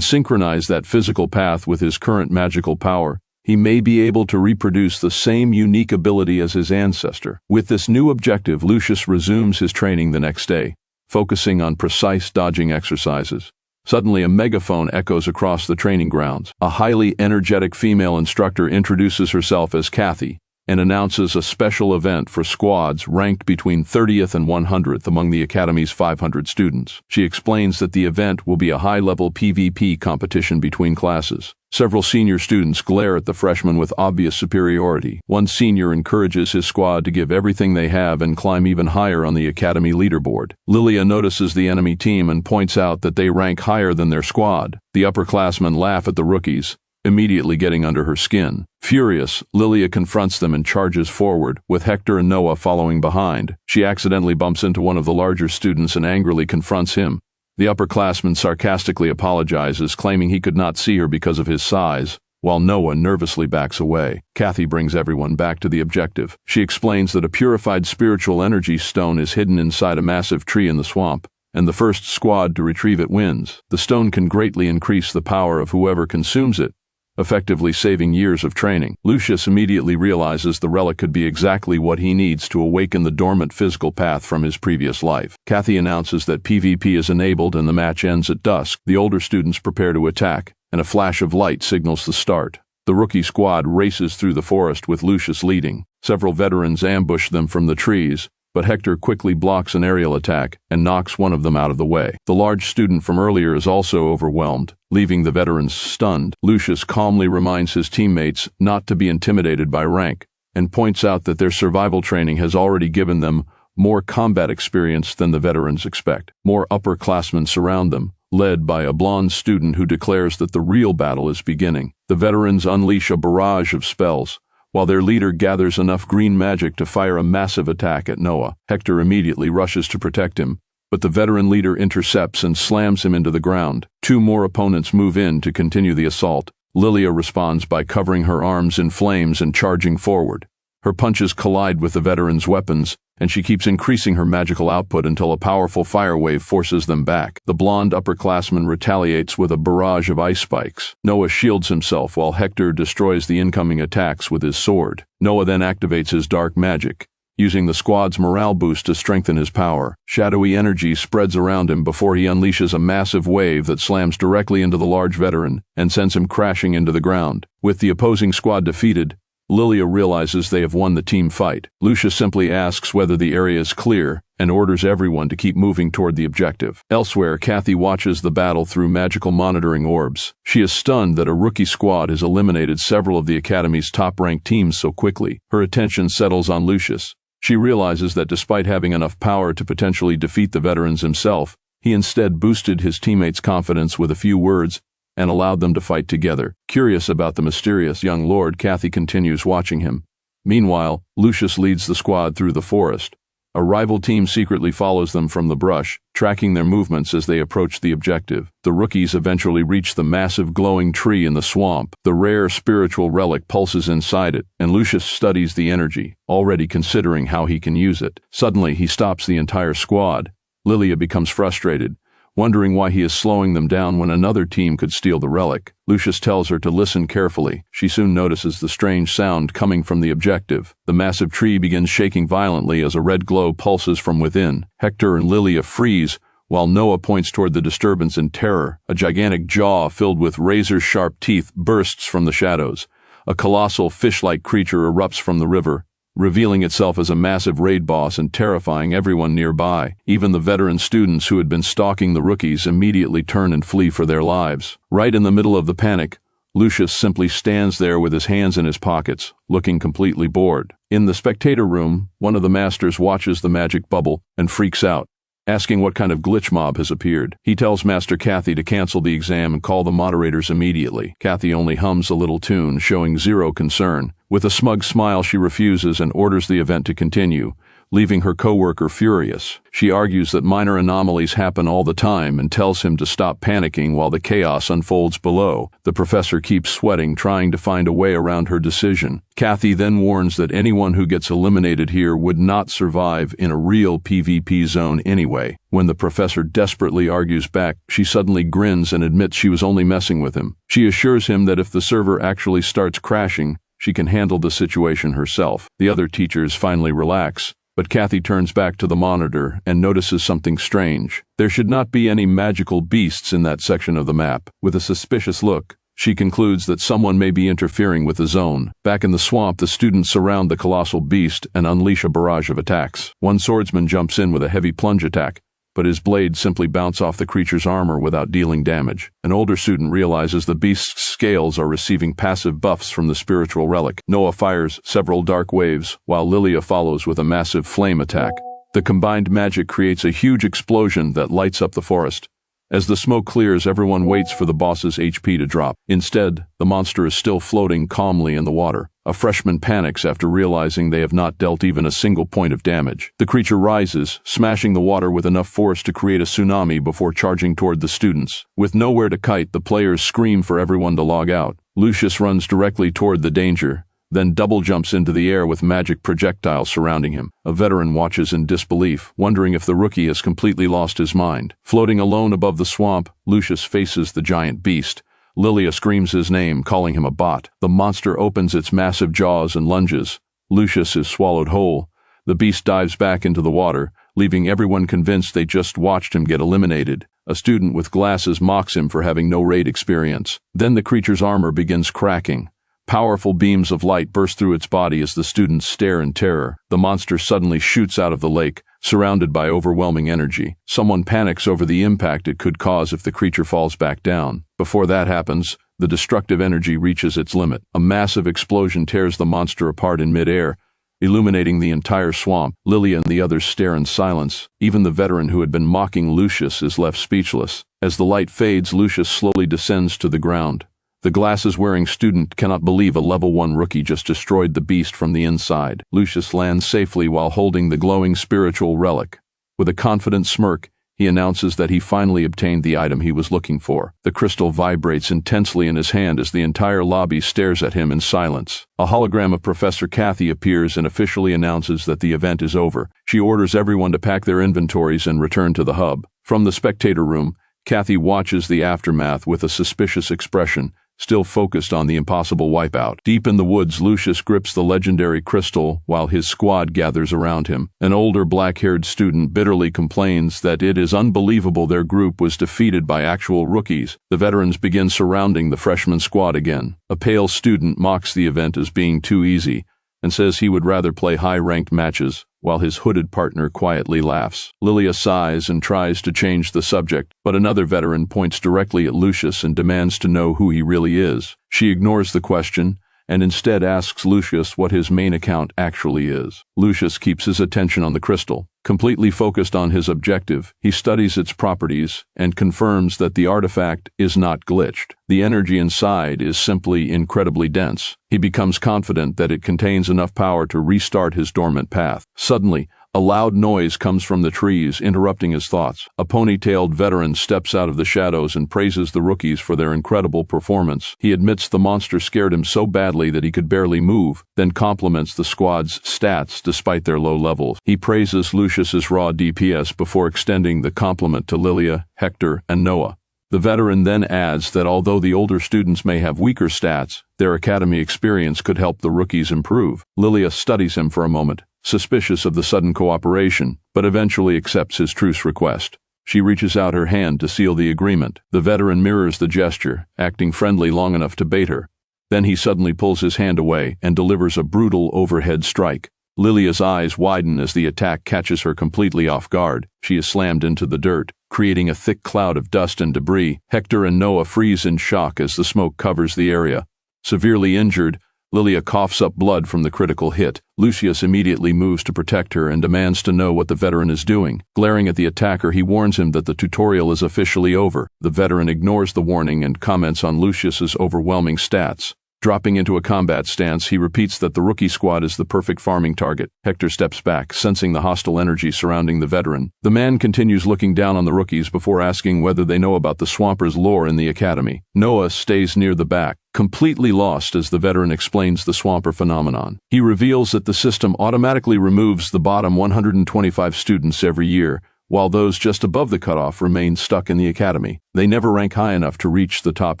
Speaker 1: synchronize that physical path with his current magical power, he may be able to reproduce the same unique ability as his ancestor. With this new objective, Lucius resumes his training the next day, focusing on precise dodging exercises. Suddenly, a megaphone echoes across the training grounds. A highly energetic female instructor introduces herself as Kathy and announces a special event for squads ranked between 30th and 100th among the Academy's 500 students. She explains that the event will be a high-level PvP competition between classes. Several senior students glare at the freshmen with obvious superiority. One senior encourages his squad to give everything they have and climb even higher on the Academy leaderboard. Lilia notices the enemy team and points out that they rank higher than their squad. The upperclassmen laugh at the rookies, immediately getting under her skin. Furious, Lilia confronts them and charges forward, with Hector and Noah following behind. She accidentally bumps into one of the larger students and angrily confronts him. The upperclassman sarcastically apologizes, claiming he could not see her because of his size, while Noah nervously backs away. Kathy brings everyone back to the objective. She explains that a purified spiritual energy stone is hidden inside a massive tree in the swamp, and the first squad to retrieve it wins. The stone can greatly increase the power of whoever consumes it, effectively saving years of training. Lucius immediately realizes the relic could be exactly what he needs to awaken the dormant physical path from his previous life. Kathy announces that PvP is enabled and the match ends at dusk. The older students prepare to attack, and a flash of light signals the start. The rookie squad races through the forest with Lucius leading. Several veterans ambush them from the trees, but Hector quickly blocks an aerial attack and knocks one of them out of the way. The large student from earlier is also overwhelmed, leaving the veterans stunned. Lucius calmly reminds his teammates not to be intimidated by rank, and points out that their survival training has already given them more combat experience than the veterans expect. More upperclassmen surround them, led by a blonde student who declares that the real battle is beginning. The veterans unleash a barrage of spells, while their leader gathers enough green magic to fire a massive attack at Noah. Hector immediately rushes to protect him, but the veteran leader intercepts and slams him into the ground. Two more opponents move in to continue the assault. Lilia responds by covering her arms in flames and charging forward. Her punches collide with the veteran's weapons, and she keeps increasing her magical output until a powerful fire wave forces them back. The blonde upperclassman retaliates with a barrage of ice spikes. Noah shields himself while Hector destroys the incoming attacks with his sword. Noah then activates his dark magic, using the squad's morale boost to strengthen his power. Shadowy energy spreads around him before he unleashes a massive wave that slams directly into the large veteran and sends him crashing into the ground. With the opposing squad defeated, Lilia realizes they have won the team fight. Lucius simply asks whether the area is clear and orders everyone to keep moving toward the objective. Elsewhere, Kathy watches the battle through magical monitoring orbs. She is stunned that a rookie squad has eliminated several of the Academy's top-ranked teams so quickly. Her attention settles on Lucius. She realizes that despite having enough power to potentially defeat the veterans himself, he instead boosted his teammates' confidence with a few words and allowed them to fight together. Curious about the mysterious young lord, Kathy continues watching him. Meanwhile, Lucius leads the squad through the forest. A rival team secretly follows them from the brush, tracking their movements as they approach the objective. The rookies eventually reach the massive glowing tree in the swamp. The rare spiritual relic pulses inside it, and Lucius studies the energy, already considering how he can use it. Suddenly, he stops the entire squad. Lilia becomes frustrated, wondering why he is slowing them down when another team could steal the relic. Lucius tells her to listen carefully. She soon notices the strange sound coming from the objective. The massive tree begins shaking violently as a red glow pulses from within. Hector and Lilia freeze, while Noah points toward the disturbance in terror. A gigantic jaw filled with razor-sharp teeth bursts from the shadows. A colossal fish-like creature erupts from the river, revealing itself as a massive raid boss and terrifying everyone nearby. Even the veteran students who had been stalking the rookies immediately turn and flee for their lives. Right in the middle of the panic, Lucius simply stands there with his hands in his pockets, looking completely bored. In the spectator room, one of the masters watches the magic bubble and freaks out, asking what kind of glitch mob has appeared. He tells Master Kathy to cancel the exam and call the moderators immediately. Kathy only hums a little tune, showing zero concern. With a smug smile, she refuses and orders the event to continue, leaving her coworker furious. She argues that minor anomalies happen all the time and tells him to stop panicking while the chaos unfolds below. The professor keeps sweating, trying to find a way around her decision. Kathy then warns that anyone who gets eliminated here would not survive in a real PvP zone anyway. When the professor desperately argues back, she suddenly grins and admits she was only messing with him. She assures him that if the server actually starts crashing, she can handle the situation herself. The other teachers finally relax, but Kathy turns back to the monitor and notices something strange. There should not be any magical beasts in that section of the map. With a suspicious look, she concludes that someone may be interfering with the zone. Back in the swamp, the students surround the colossal beast and unleash a barrage of attacks. One swordsman jumps in with a heavy plunge attack, but his blades simply bounce off the creature's armor without dealing damage. An older student realizes the beast's scales are receiving passive buffs from the spiritual relic. Noah fires several dark waves, while Lilia follows with a massive flame attack. The combined magic creates a huge explosion that lights up the forest. As the smoke clears, everyone waits for the boss's HP to drop. Instead, the monster is still floating calmly in the water. A freshman panics after realizing they have not dealt even a single point of damage. The creature rises, smashing the water with enough force to create a tsunami before charging toward the students. With nowhere to kite, the players scream for everyone to log out. Lucius runs directly toward the danger, then double jumps into the air with magic projectiles surrounding him. A veteran watches in disbelief, wondering if the rookie has completely lost his mind. Floating alone above the swamp, Lucius faces the giant beast. Lilia screams his name, calling him a bot. The monster opens its massive jaws and lunges. Lucius is swallowed whole. The beast dives back into the water, leaving everyone convinced they just watched him get eliminated. A student with glasses mocks him for having no raid experience. Then the creature's armor begins cracking. Powerful beams of light burst through its body as the students stare in terror. The monster suddenly shoots out of the lake, surrounded by overwhelming energy. Someone panics over the impact it could cause if the creature falls back down. Before that happens, the destructive energy reaches its limit. A massive explosion tears the monster apart in midair, illuminating the entire swamp. Lilia and the others stare in silence. Even the veteran who had been mocking Lucius is left speechless. As the light fades, Lucius slowly descends to the ground. The glasses-wearing student cannot believe a level 1 rookie just destroyed the beast from the inside. Lucius lands safely while holding the glowing spiritual relic. With a confident smirk, he announces that he finally obtained the item he was looking for. The crystal vibrates intensely in his hand as the entire lobby stares at him in silence. A hologram of Professor Kathy appears and officially announces that the event is over. She orders everyone to pack their inventories and return to the hub. From the spectator room, Kathy watches the aftermath with a suspicious expression, still focused on the impossible wipeout. Deep in the woods, Lucius grips the legendary crystal while his squad gathers around him. An older black-haired student bitterly complains that it is unbelievable their group was defeated by actual rookies. The veterans begin surrounding the freshman squad again. A pale student mocks the event as being too easy and says he would rather play high-ranked matches, while his hooded partner quietly laughs. Lilia sighs and tries to change the subject, but another veteran points directly at Lucius and demands to know who he really is. She ignores the question and instead asks Lucius what his main account actually is. Lucius keeps his attention on the crystal. Completely focused on his objective, he studies its properties and confirms that the artifact is not glitched. The energy inside is simply incredibly dense. He becomes confident that it contains enough power to restart his dormant path. Suddenly, a loud noise comes from the trees, interrupting his thoughts. A ponytailed veteran steps out of the shadows and praises the rookies for their incredible performance. He admits the monster scared him so badly that he could barely move, then compliments the squad's stats despite their low levels. He praises Lucius's raw DPS before extending the compliment to Lilia, Hector, and Noah. The veteran then adds that although the older students may have weaker stats, their academy experience could help the rookies improve. Lilia studies him for a moment, suspicious of the sudden cooperation, but eventually accepts his truce request. She reaches out her hand to seal the agreement. The veteran mirrors the gesture, acting friendly long enough to bait her. Then he suddenly pulls his hand away and delivers a brutal overhead strike. Lilia's eyes widen as the attack catches her completely off guard. She is slammed into the dirt, creating a thick cloud of dust and debris. Hector and Noah freeze in shock as the smoke covers the area. Severely injured, Lilia coughs up blood from the critical hit. Lucius immediately moves to protect her and demands to know what the veteran is doing. Glaring at the attacker, he warns him that the tutorial is officially over. The veteran ignores the warning and comments on Lucius's overwhelming stats. Dropping into a combat stance, he repeats that the rookie squad is the perfect farming target. Hector steps back, sensing the hostile energy surrounding the veteran. The man continues looking down on the rookies before asking whether they know about the Swampers' lore in the academy. Noah stays near the back, completely lost as the veteran explains the Swamper phenomenon. He reveals that the system automatically removes the bottom 125 students every year, while those just above the cutoff remain stuck in the academy. They never rank high enough to reach the top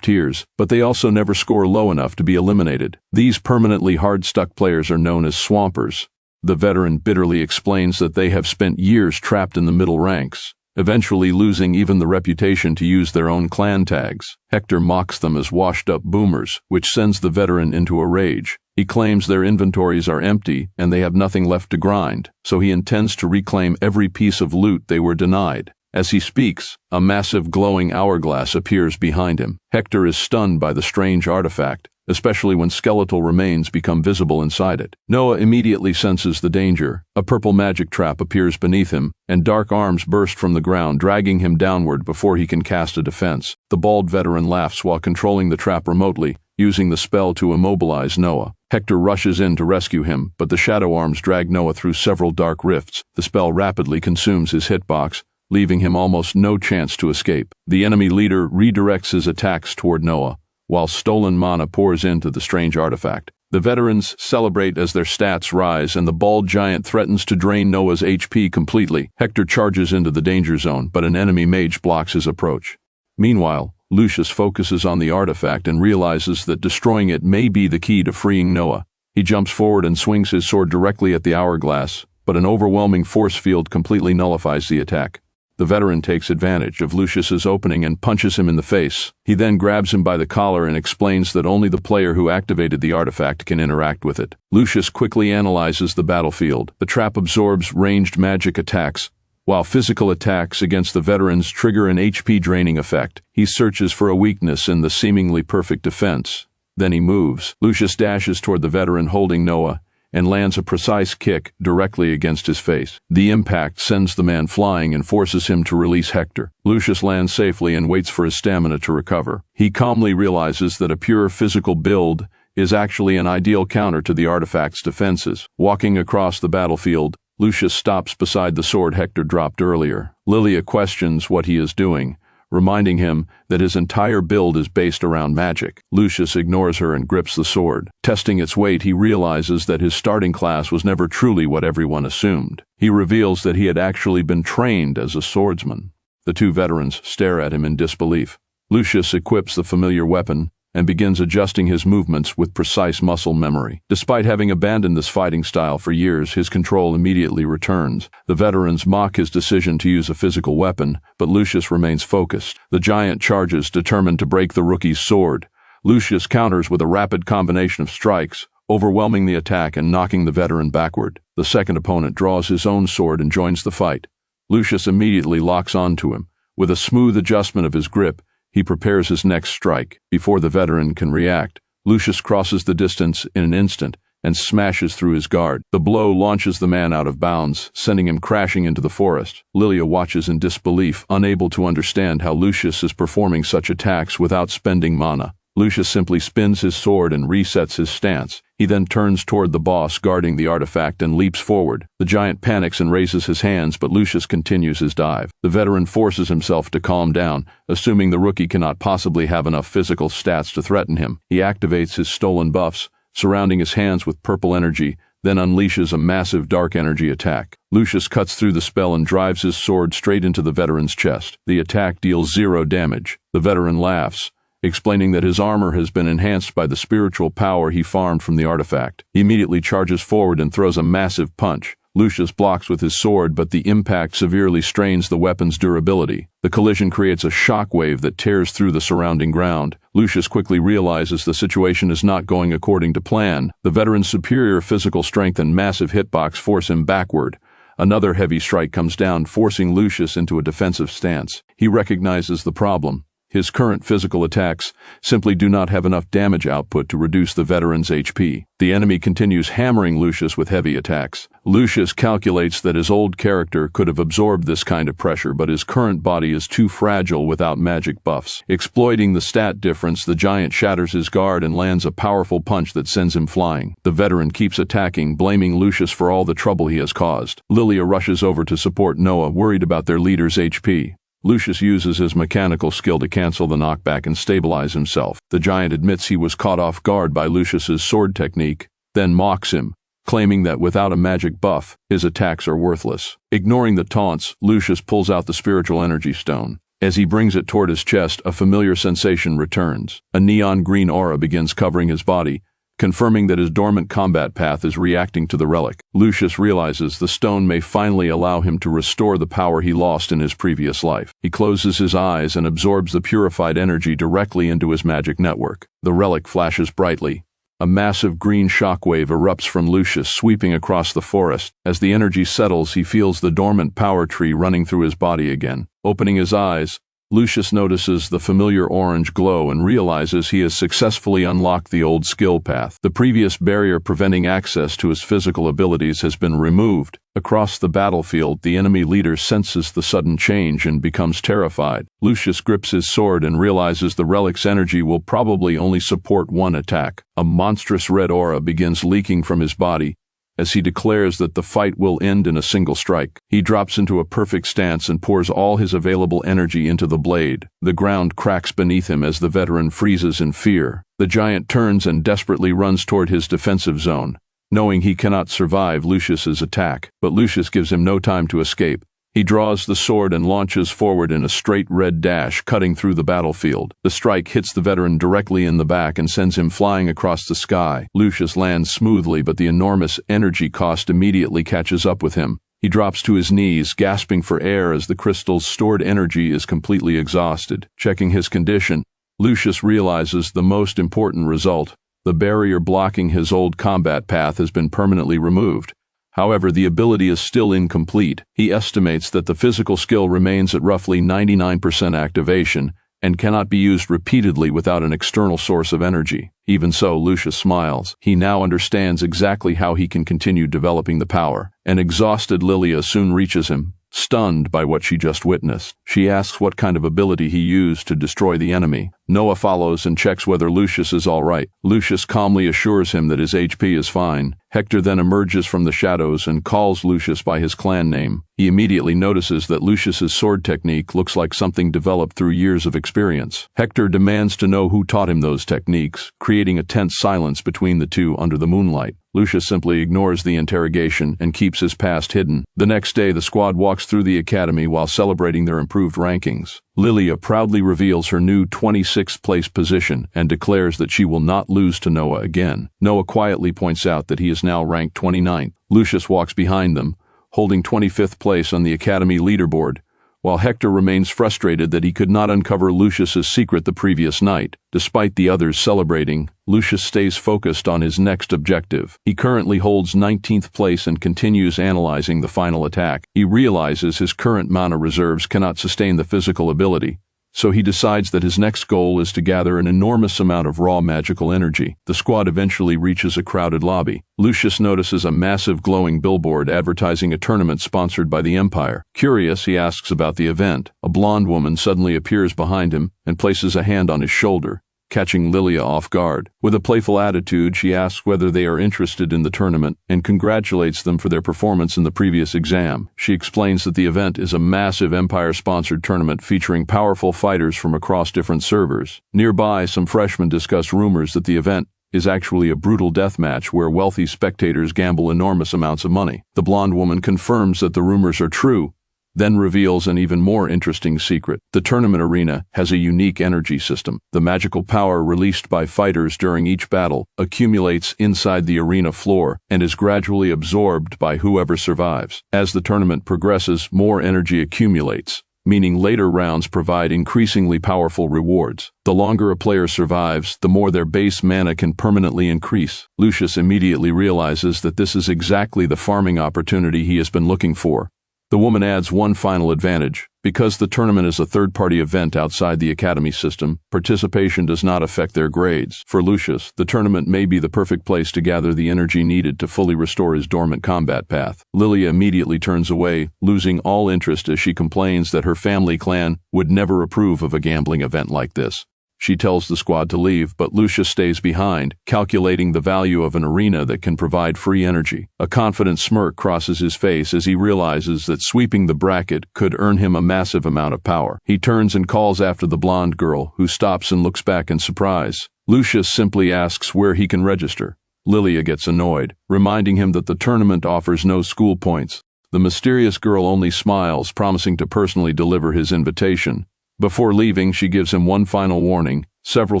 Speaker 1: tiers, but they also never score low enough to be eliminated. These permanently hard-stuck players are known as Swampers. The veteran bitterly explains that they have spent years trapped in the middle ranks, eventually losing even the reputation to use their own clan tags. Hector mocks them as washed-up boomers, which sends the veteran into a rage. He claims their inventories are empty and they have nothing left to grind, so he intends to reclaim every piece of loot they were denied. As he speaks, a massive glowing hourglass appears behind him. Hector is stunned by the strange artifact, especially when skeletal remains become visible inside it. Noah immediately senses the danger. A purple magic trap appears beneath him, and dark arms burst from the ground, dragging him downward before he can cast a defense. The bald veteran laughs while controlling the trap remotely, using the spell to immobilize Noah. Hector rushes in to rescue him, but the shadow arms drag Noah through several dark rifts. The spell rapidly consumes his hitbox, leaving him almost no chance to escape. The enemy leader redirects his attacks toward Noah, while stolen mana pours into the strange artifact. The veterans celebrate as their stats rise, and the bald giant threatens to drain Noah's HP completely. Hector charges into the danger zone, but an enemy mage blocks his approach. Meanwhile, Lucius focuses on the artifact and realizes that destroying it may be the key to freeing Noah. He jumps forward and swings his sword directly at the hourglass, but an overwhelming force field completely nullifies the attack. The veteran takes advantage of Lucius's opening and punches him in the face. He then grabs him by the collar and explains that only the player who activated the artifact can interact with it. Lucius quickly analyzes the battlefield. The trap absorbs ranged magic attacks, while physical attacks against the veterans trigger an HP draining effect. He searches for a weakness in the seemingly perfect defense. Then he moves. Lucius dashes toward the veteran holding Noah and lands a precise kick directly against his face. The impact sends the man flying and forces him to release Hector. Lucius lands safely and waits for his stamina to recover. He calmly realizes that a pure physical build is actually an ideal counter to the artifact's defenses. Walking across the battlefield, Lucius stops beside the sword Hector dropped earlier. Lilia questions what he is doing, reminding him that his entire build is based around magic. Lucius ignores her and grips the sword. Testing its weight, he realizes that his starting class was never truly what everyone assumed. He reveals that he had actually been trained as a swordsman. The two veterans stare at him in disbelief. Lucius equips the familiar weapon and begins adjusting his movements with precise muscle memory. Despite having abandoned this fighting style for years, his control immediately returns. The veterans mock his decision to use a physical weapon, but Lucius remains focused. The giant charges, determined to break the rookie's sword. Lucius counters with a rapid combination of strikes, overwhelming the attack and knocking the veteran backward. The second opponent draws his own sword and joins the fight. Lucius immediately locks onto him. With a smooth adjustment of his grip, he prepares his next strike. Before the veteran can react, Lucius crosses the distance in an instant and smashes through his guard. The blow launches the man out of bounds, sending him crashing into the forest. Lilia watches in disbelief, unable to understand how Lucius is performing such attacks without spending mana. Lucius simply spins his sword and resets his stance. He then turns toward the boss guarding the artifact and leaps forward. The giant panics and raises his hands, but Lucius continues his dive. The veteran forces himself to calm down, assuming the rookie cannot possibly have enough physical stats to threaten him. He activates his stolen buffs, surrounding his hands with purple energy, then unleashes a massive dark energy attack. Lucius cuts through the spell and drives his sword straight into the veteran's chest. The attack deals 0 damage. The veteran laughs, explaining that his armor has been enhanced by the spiritual power he farmed from the artifact. He immediately charges forward and throws a massive punch. Lucius blocks with his sword, but the impact severely strains the weapon's durability. The collision creates a shockwave that tears through the surrounding ground. Lucius quickly realizes the situation is not going according to plan. The veteran's superior physical strength and massive hitbox force him backward. Another heavy strike comes down, forcing Lucius into a defensive stance. He recognizes the problem. His current physical attacks simply do not have enough damage output to reduce the veteran's HP. The enemy continues hammering Lucius with heavy attacks. Lucius calculates that his old character could have absorbed this kind of pressure, but his current body is too fragile without magic buffs. Exploiting the stat difference, the giant shatters his guard and lands a powerful punch that sends him flying. The veteran keeps attacking, blaming Lucius for all the trouble he has caused. Lilia rushes over to support Noah, worried about their leader's HP. Lucius uses his mechanical skill to cancel the knockback and stabilize himself. The giant admits he was caught off guard by Lucius's sword technique, then mocks him, claiming that without a magic buff, his attacks are worthless. Ignoring the taunts, Lucius pulls out the spiritual energy stone. As he brings it toward his chest, a familiar sensation returns. A neon green aura begins covering his body, confirming that his dormant combat path is reacting to the relic. Lucius realizes the stone may finally allow him to restore the power he lost in his previous life. He closes his eyes and absorbs the purified energy directly into his magic network. The relic flashes brightly. A massive green shockwave erupts from Lucius, sweeping across the forest. As the energy settles, he feels the dormant power tree running through his body again. Opening his eyes, Lucius notices the familiar orange glow and realizes he has successfully unlocked the old skill path. The previous barrier preventing access to his physical abilities has been removed. Across the battlefield, the enemy leader senses the sudden change and becomes terrified. Lucius grips his sword and realizes the relic's energy will probably only support one attack. A monstrous red aura begins leaking from his body, as he declares that the fight will end in a single strike. He drops into a perfect stance and pours all his available energy into the blade. The ground cracks beneath him as the veteran freezes in fear. The giant turns and desperately runs toward his defensive zone, knowing he cannot survive Lucius's attack. But Lucius gives him no time to escape. He draws the sword and launches forward in a straight red dash, cutting through the battlefield. The strike hits the veteran directly in the back and sends him flying across the sky. Lucius lands smoothly, but the enormous energy cost immediately catches up with him. He drops to his knees, gasping for air as the crystal's stored energy is completely exhausted. Checking his condition, Lucius realizes the most important result. The barrier blocking his old combat path has been permanently removed. However, the ability is still incomplete. He estimates that the physical skill remains at roughly 99% activation and cannot be used repeatedly without an external source of energy. Even so, Lucius smiles. He now understands exactly how he can continue developing the power. An exhausted Lilia soon reaches him, stunned by what she just witnessed. She asks what kind of ability he used to destroy the enemy. Noah follows and checks whether Lucius is all right. Lucius calmly assures him that his HP is fine. Hector then emerges from the shadows and calls Lucius by his clan name. He immediately notices that Lucius's sword technique looks like something developed through years of experience. Hector demands to know who taught him those techniques, creating a tense silence between the two under the moonlight. Lucius simply ignores the interrogation and keeps his past hidden. The next day, the squad walks through the academy while celebrating their improved rankings. Lilia proudly reveals her new 26th place position and declares that she will not lose to Noah again. Noah quietly points out that he is now ranked 29th. Lucius walks behind them, holding 25th place on the academy leaderboard, while Hector remains frustrated that he could not uncover Lucius's secret the previous night. Despite the others celebrating, Lucius stays focused on his next objective. He currently holds 19th place and continues analyzing the final attack. He realizes his current mana reserves cannot sustain the physical ability, so he decides that his next goal is to gather an enormous amount of raw magical energy. The squad eventually reaches a crowded lobby. Lucius notices a massive glowing billboard advertising a tournament sponsored by the Empire. Curious, he asks about the event. A blonde woman suddenly appears behind him and places a hand on his shoulder, catching Lilia off guard. With a playful attitude, she asks whether they are interested in the tournament and congratulates them for their performance in the previous exam. She explains that the event is a massive Empire-sponsored tournament featuring powerful fighters from across different servers. Nearby, some freshmen discuss rumors that the event is actually a brutal death match where wealthy spectators gamble enormous amounts of money. The blonde woman confirms that the rumors are true, then reveals an even more interesting secret. The tournament arena has a unique energy system. The magical power released by fighters during each battle accumulates inside the arena floor and is gradually absorbed by whoever survives. As the tournament progresses, more energy accumulates, meaning later rounds provide increasingly powerful rewards. The longer a player survives, the more their base mana can permanently increase. Lucius immediately realizes that this is exactly the farming opportunity he has been looking for. The woman adds one final advantage. Because the tournament is a third-party event outside the academy system, participation does not affect their grades. For Lucius, the tournament may be the perfect place to gather the energy needed to fully restore his dormant combat path. Lilia immediately turns away, losing all interest as she complains that her family clan would never approve of a gambling event like this. She tells the squad to leave, but Lucius stays behind, calculating the value of an arena that can provide free energy. A confident smirk crosses his face as he realizes that sweeping the bracket could earn him a massive amount of power. He turns and calls after the blonde girl, who stops and looks back in surprise. Lucius simply asks where he can register. Lilia gets annoyed, reminding him that the tournament offers no school points. The mysterious girl only smiles, promising to personally deliver his invitation. Before leaving, she gives him one final warning. Several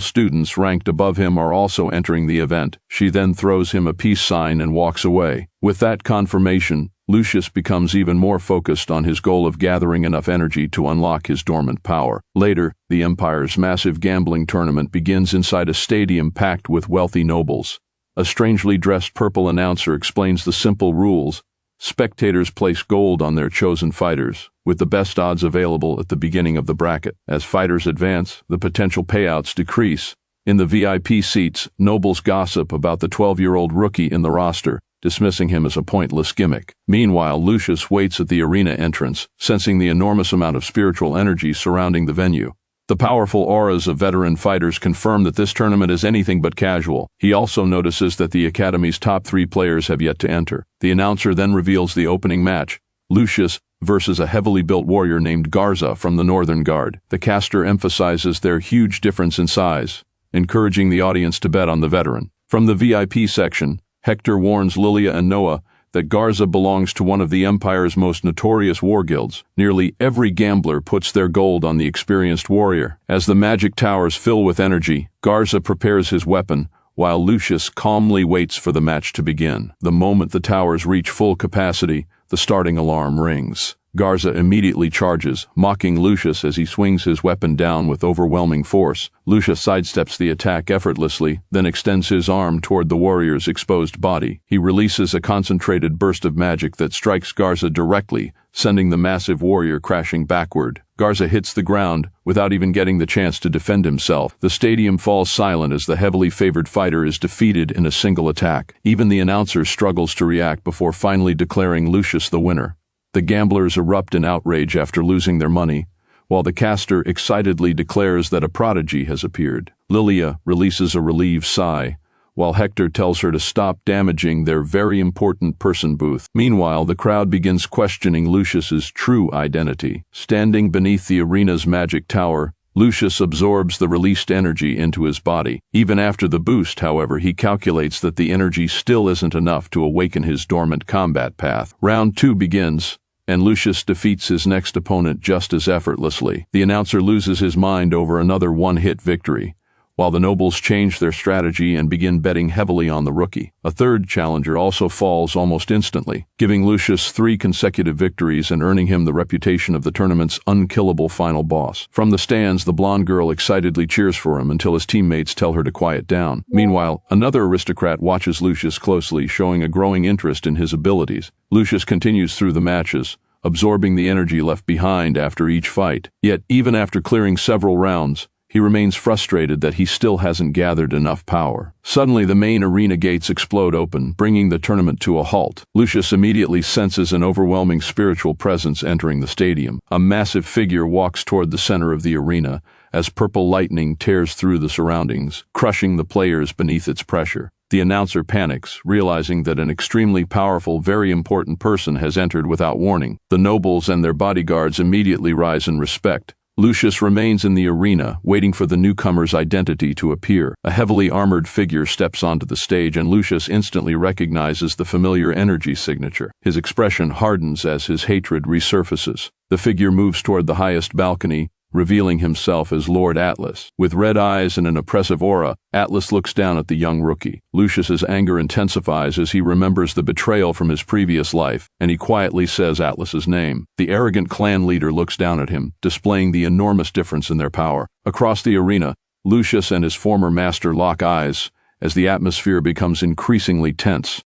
Speaker 1: students ranked above him are also entering the event. She then throws him a peace sign and walks away. With that confirmation, Lucius becomes even more focused on his goal of gathering enough energy to unlock his dormant power. Later, the Empire's massive gambling tournament begins inside a stadium packed with wealthy nobles. A strangely dressed purple announcer explains the simple rules. Spectators place gold on their chosen fighters, with the best odds available at the beginning of the bracket. As fighters advance, the potential payouts decrease. In the VIP seats, nobles gossip about the 12-year-old rookie in the roster, dismissing him as a pointless gimmick. Meanwhile, Lucius waits at the arena entrance, sensing the enormous amount of spiritual energy surrounding the venue. The powerful auras of veteran fighters confirm that this tournament is anything but casual. He also notices that the Academy's top 3 players have yet to enter. The announcer then reveals the opening match, Lucius versus a heavily built warrior named Garza from the Northern Guard. The caster emphasizes their huge difference in size, encouraging the audience to bet on the veteran. From the VIP section, Hector warns Lilia and Noah that Garza belongs to one of the Empire's most notorious war guilds. Nearly every gambler puts their gold on the experienced warrior. As the magic towers fill with energy, Garza prepares his weapon, while Lucius calmly waits for the match to begin. The moment the towers reach full capacity, the starting alarm rings. Garza immediately charges, mocking Lucius as he swings his weapon down with overwhelming force. Lucius sidesteps the attack effortlessly, then extends his arm toward the warrior's exposed body. He releases a concentrated burst of magic that strikes Garza directly, sending the massive warrior crashing backward. Garza hits the ground, without even getting the chance to defend himself. The stadium falls silent as the heavily favored fighter is defeated in a single attack. Even the announcer struggles to react before finally declaring Lucius the winner. The gamblers erupt in outrage after losing their money, while the caster excitedly declares that a prodigy has appeared. Lilia releases a relieved sigh, while Hector tells her to stop damaging their very important person booth. Meanwhile, the crowd begins questioning Lucius's true identity. Standing beneath the arena's magic tower, Lucius absorbs the released energy into his body. Even after the boost, however, he calculates that the energy still isn't enough to awaken his dormant combat path. Round 2 begins, and Lucius defeats his next opponent just as effortlessly. The announcer loses his mind over another one-hit victory, while the nobles change their strategy and begin betting heavily on the rookie. A third challenger also falls almost instantly, giving Lucius 3 consecutive victories and earning him the reputation of the tournament's unkillable final boss. From the stands, the blonde girl excitedly cheers for him until his teammates tell her to quiet down. Meanwhile, another aristocrat watches Lucius closely, showing a growing interest in his abilities. Lucius continues through the matches, absorbing the energy left behind after each fight. Yet, even after clearing several rounds, he remains frustrated that he still hasn't gathered enough power. Suddenly, the main arena gates explode open, bringing the tournament to a halt. Lucius immediately senses an overwhelming spiritual presence entering the stadium. A massive figure walks toward the center of the arena as purple lightning tears through the surroundings, crushing the players beneath its pressure. The announcer panics, realizing that an extremely powerful, very important person has entered without warning. The nobles and their bodyguards immediately rise in respect. Lucius remains in the arena, waiting for the newcomer's identity to appear. A heavily armored figure steps onto the stage, and Lucius instantly recognizes the familiar energy signature. His expression hardens as his hatred resurfaces. The figure moves toward the highest balcony, revealing himself as Lord Atlas. With red eyes and an oppressive aura, Atlas looks down at the young rookie. Lucius's anger intensifies as he remembers the betrayal from his previous life, and he quietly says Atlas's name. The arrogant clan leader looks down at him, displaying the enormous difference in their power. Across the arena, Lucius and his former master lock eyes as the atmosphere becomes increasingly tense.